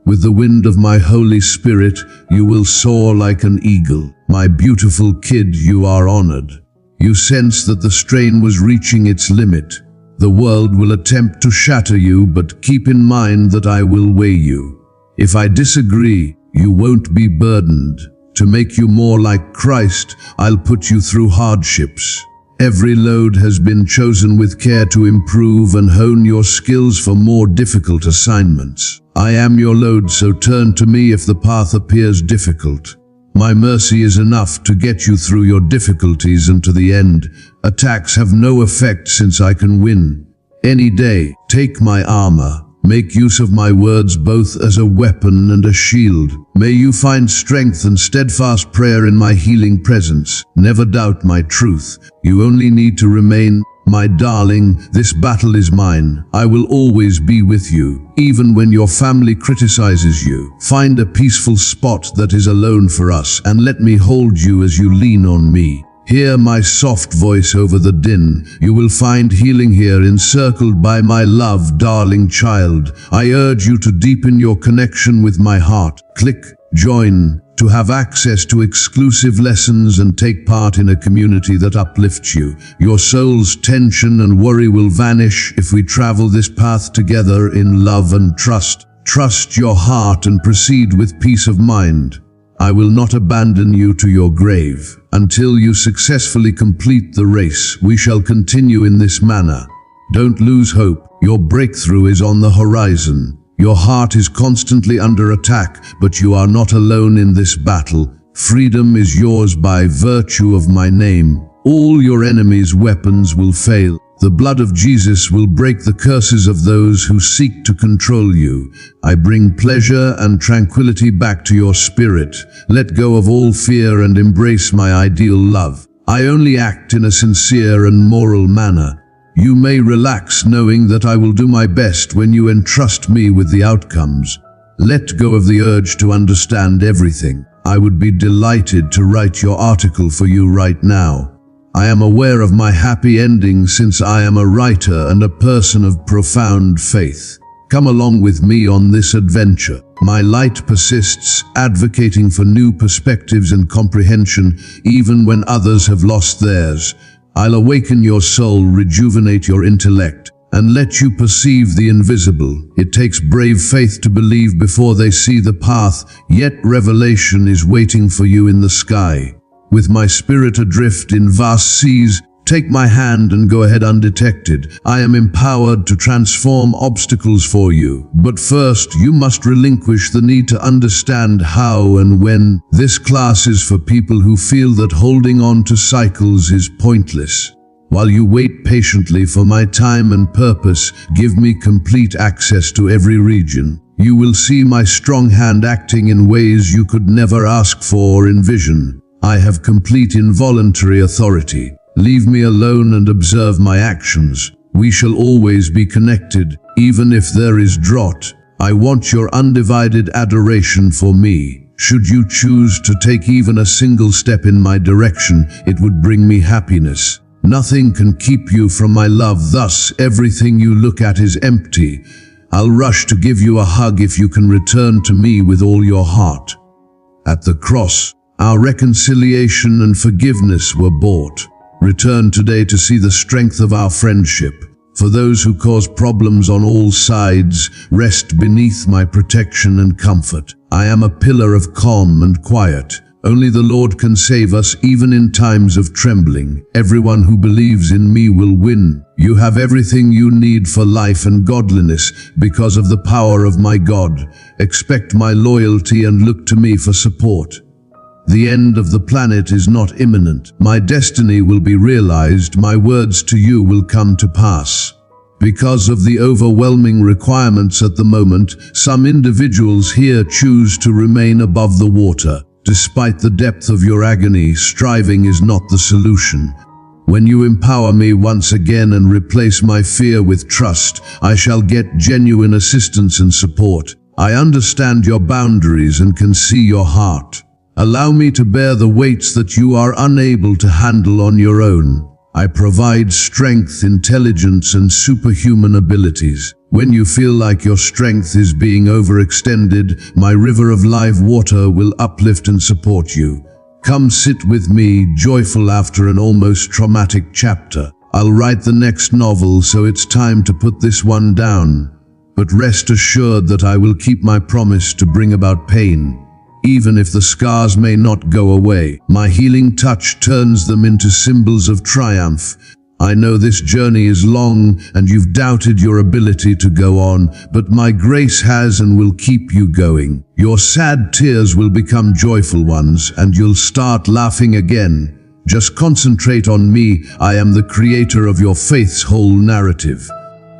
With the wind of my Holy Spirit, you will soar like an eagle. My beautiful kid, you are honored. You sense that the strain was reaching its limit. The world will attempt to shatter you, but keep in mind that I will weigh you. If I disagree, you won't be burdened. To make you more like Christ, I'll put you through hardships. Every load has been chosen with care to improve and hone your skills for more difficult assignments. I am your load, so turn to me if the path appears difficult. My mercy is enough to get you through your difficulties and to the end. Attacks have no effect since I can win. Any day, take my armor. Make use of my words both as a weapon and a shield. May you find strength and steadfast prayer in my healing presence. Never doubt my truth. You only need to remain. My darling, this battle is mine. I will always be with you, even when your family criticizes you. Find a peaceful spot that is alone for us, and let me hold you as you lean on me. Hear my soft voice over the din. You will find healing here, encircled by my love, darling child. I urge you to deepen your connection with my heart. Click join to have access to exclusive lessons and take part in a community that uplifts you. Your soul's tension and worry will vanish if we travel this path together in love and trust. Trust your heart and proceed with peace of mind. I will not abandon you to your grave. Until you successfully complete the race, we shall continue in this manner. Don't lose hope. Your breakthrough is on the horizon. Your heart is constantly under attack, but you are not alone in this battle. Freedom is yours by virtue of my name. All your enemies' weapons will fail. The blood of Jesus will break the curses of those who seek to control you. I bring pleasure and tranquility back to your spirit. Let go of all fear and embrace my ideal love. I only act in a sincere and moral manner. You may relax knowing that I will do my best when you entrust me with the outcomes. Let go of the urge to understand everything. I would be delighted to write your article for you right now. I am aware of my happy ending since I am a writer and a person of profound faith. Come along with me on this adventure. My light persists, advocating for new perspectives and comprehension, even when others have lost theirs. I'll awaken your soul, rejuvenate your intellect, and let you perceive the invisible. It takes brave faith to believe before they see the path, yet revelation is waiting for you in the sky. With my spirit adrift in vast seas, take my hand and go ahead undetected. I am empowered to transform obstacles for you. But first, you must relinquish the need to understand how and when. This class is for people who feel that holding on to cycles is pointless. While you wait patiently for my time and purpose, give me complete access to every region. You will see my strong hand acting in ways you could never ask for or envision. I have complete involuntary authority. Leave me alone and observe my actions. We shall always be connected, even if there is drought. I want your undivided adoration for me. Should you choose to take even a single step in my direction, it would bring me happiness. Nothing can keep you from my love, thus everything you look at is empty. I'll rush to give you a hug if you can return to me with all your heart. At the cross, our reconciliation and forgiveness were bought. Return today to see the strength of our friendship. For those who cause problems on all sides, rest beneath my protection and comfort. I am a pillar of calm and quiet. Only the Lord can save us even in times of trembling. Everyone who believes in me will win. You have everything you need for life and godliness because of the power of my God. Expect my loyalty and look to me for support. The end of the planet is not imminent. My destiny will be realized. My words to you will come to pass. Because of the overwhelming requirements at the moment, some individuals here choose to remain above the water. Despite the depth of your agony, striving is not the solution. When you empower me once again and replace my fear with trust, I shall get genuine assistance and support. I understand your boundaries and can see your heart. Allow me to bear the weights that you are unable to handle on your own. I provide strength, intelligence, and superhuman abilities. When you feel like your strength is being overextended, my river of live water will uplift and support you. Come sit with me, joyful after an almost traumatic chapter. I'll write the next novel, so it's time to put this one down. But rest assured that I will keep my promise to bring about pain. Even if the scars may not go away, my healing touch turns them into symbols of triumph. I know this journey is long and you've doubted your ability to go on, but my grace has and will keep you going. Your sad tears will become joyful ones and you'll start laughing again. Just concentrate on me. I am the creator of your faith's whole narrative.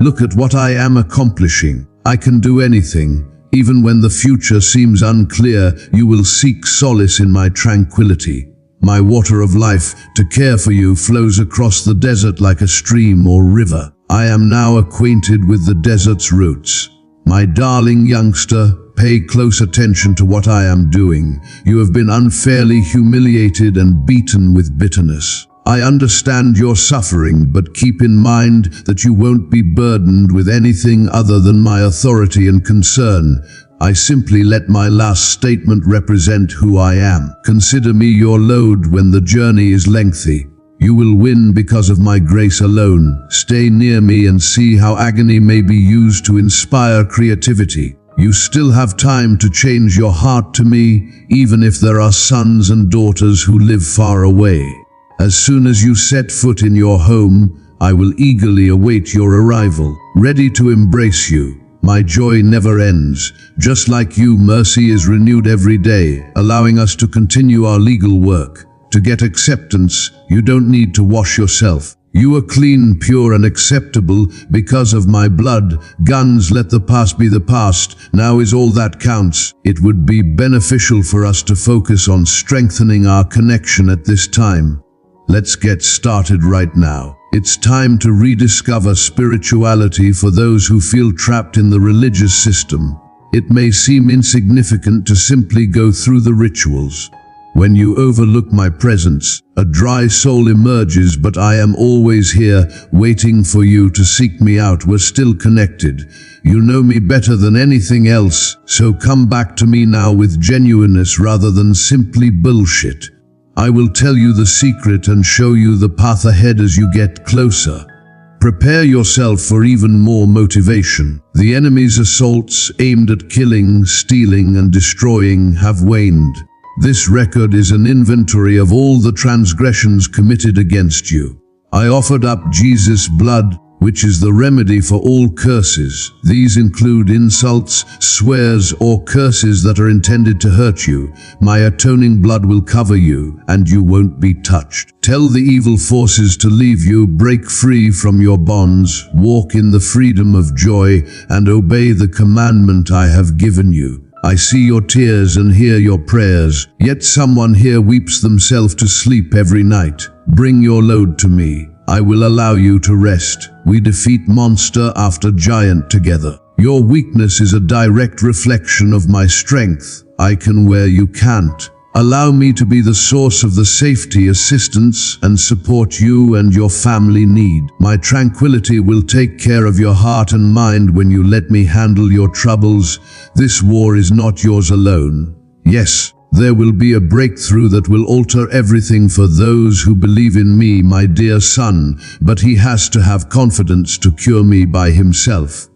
Look at what I am accomplishing. I can do anything. Even when the future seems unclear, you will seek solace in my tranquility. My water of life, to care for you, flows across the desert like a stream or river. I am now acquainted with the desert's roots. My darling youngster, pay close attention to what I am doing. You have been unfairly humiliated and beaten with bitterness. I understand your suffering, but keep in mind that you won't be burdened with anything other than my authority and concern. I simply let my last statement represent who I am. Consider me your load when the journey is lengthy. You will win because of my grace alone. Stay near me and see how agony may be used to inspire creativity. You still have time to change your heart to me, even if there are sons and daughters who live far away. As soon as you set foot in your home, I will eagerly await your arrival, ready to embrace you. My joy never ends. Just like you, mercy is renewed every day, allowing us to continue our legal work. To get acceptance, you don't need to wash yourself. You are clean, pure, and acceptable because of my blood. Guns, let the past be the past. Now is all that counts. It would be beneficial for us to focus on strengthening our connection at this time. Let's get started right now. It's time to rediscover spirituality for those who feel trapped in the religious system. It may seem insignificant to simply go through the rituals. When you overlook my presence, a dry soul emerges, but I am always here, waiting for you to seek me out. We're still connected. You know me better than anything else, so come back to me now with genuineness rather than simply bullshit. I will tell you the secret and show you the path ahead as you get closer. Prepare yourself for even more motivation. The enemy's assaults aimed at killing, stealing, and destroying have waned. This record is an inventory of all the transgressions committed against you. I offered up Jesus' blood, which is the remedy for all curses. These include insults, swears, or curses that are intended to hurt you. My atoning blood will cover you, and you won't be touched. Tell the evil forces to leave you, break free from your bonds, walk in the freedom of joy, and obey the commandment I have given you. I see your tears and hear your prayers, yet someone here weeps themselves to sleep every night. Bring your load to me. I will allow you to rest. We defeat monster after giant together. Your weakness is a direct reflection of my strength. I can where you can't. Allow me to be the source of the safety, assistance, and support you and your family need. My tranquility will take care of your heart and mind when you let me handle your troubles. This war is not yours alone. Yes, there will be a breakthrough that will alter everything for those who believe in me, my dear son, but he has to have confidence to cure me by himself.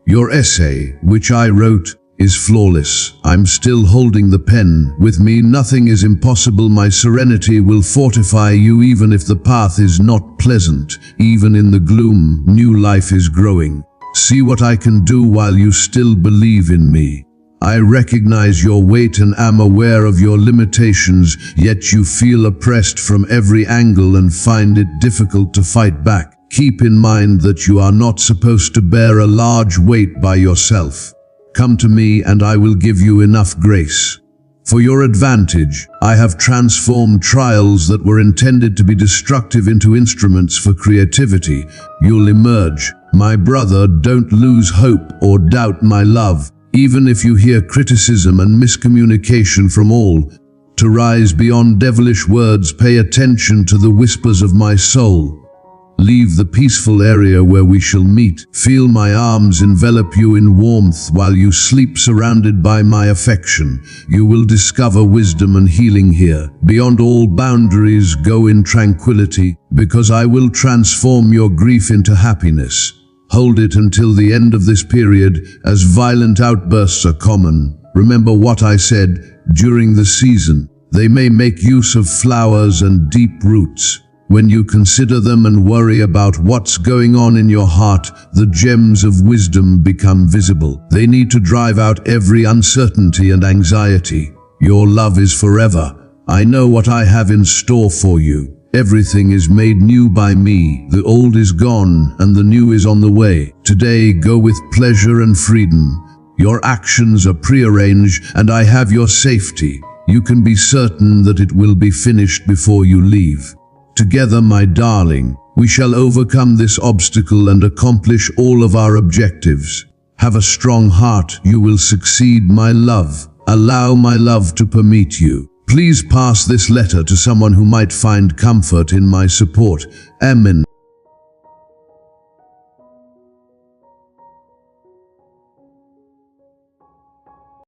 Your essay, which I wrote, is flawless. I'm still holding the pen. With me, nothing is impossible. My serenity will fortify you even if the path is not pleasant. Even in the gloom, new life is growing. See what I can do while you still believe in me. I recognize your weight and am aware of your limitations, yet you feel oppressed from every angle and find it difficult to fight back. Keep in mind that you are not supposed to bear a large weight by yourself. Come to me and I will give you enough grace. For your advantage, I have transformed trials that were intended to be destructive into instruments for creativity. You'll emerge. My brother, don't lose hope or doubt my love, even if you hear criticism and miscommunication from all. To rise beyond devilish words, pay attention to the whispers of my soul. Leave the peaceful area where we shall meet. Feel my arms envelop you in warmth while you sleep surrounded by my affection. You will discover wisdom and healing here. Beyond all boundaries, go in tranquility, because I will transform your grief into happiness. Hold it until the end of this period, as violent outbursts are common. Remember what I said during the season. They may make use of flowers and deep roots. When you consider them and worry about what's going on in your heart, the gems of wisdom become visible. They need to drive out every uncertainty and anxiety. Your love is forever. I know what I have in store for you. Everything is made new by me. The old is gone and the new is on the way. Today, go with pleasure and freedom. Your actions are prearranged and I have your safety. You can be certain that it will be finished before you leave. Together, my darling, we shall overcome this obstacle and accomplish all of our objectives. Have a strong heart. You will succeed, my love. Allow my love to permeate you. Please pass this letter to someone who might find comfort in my support. Amen.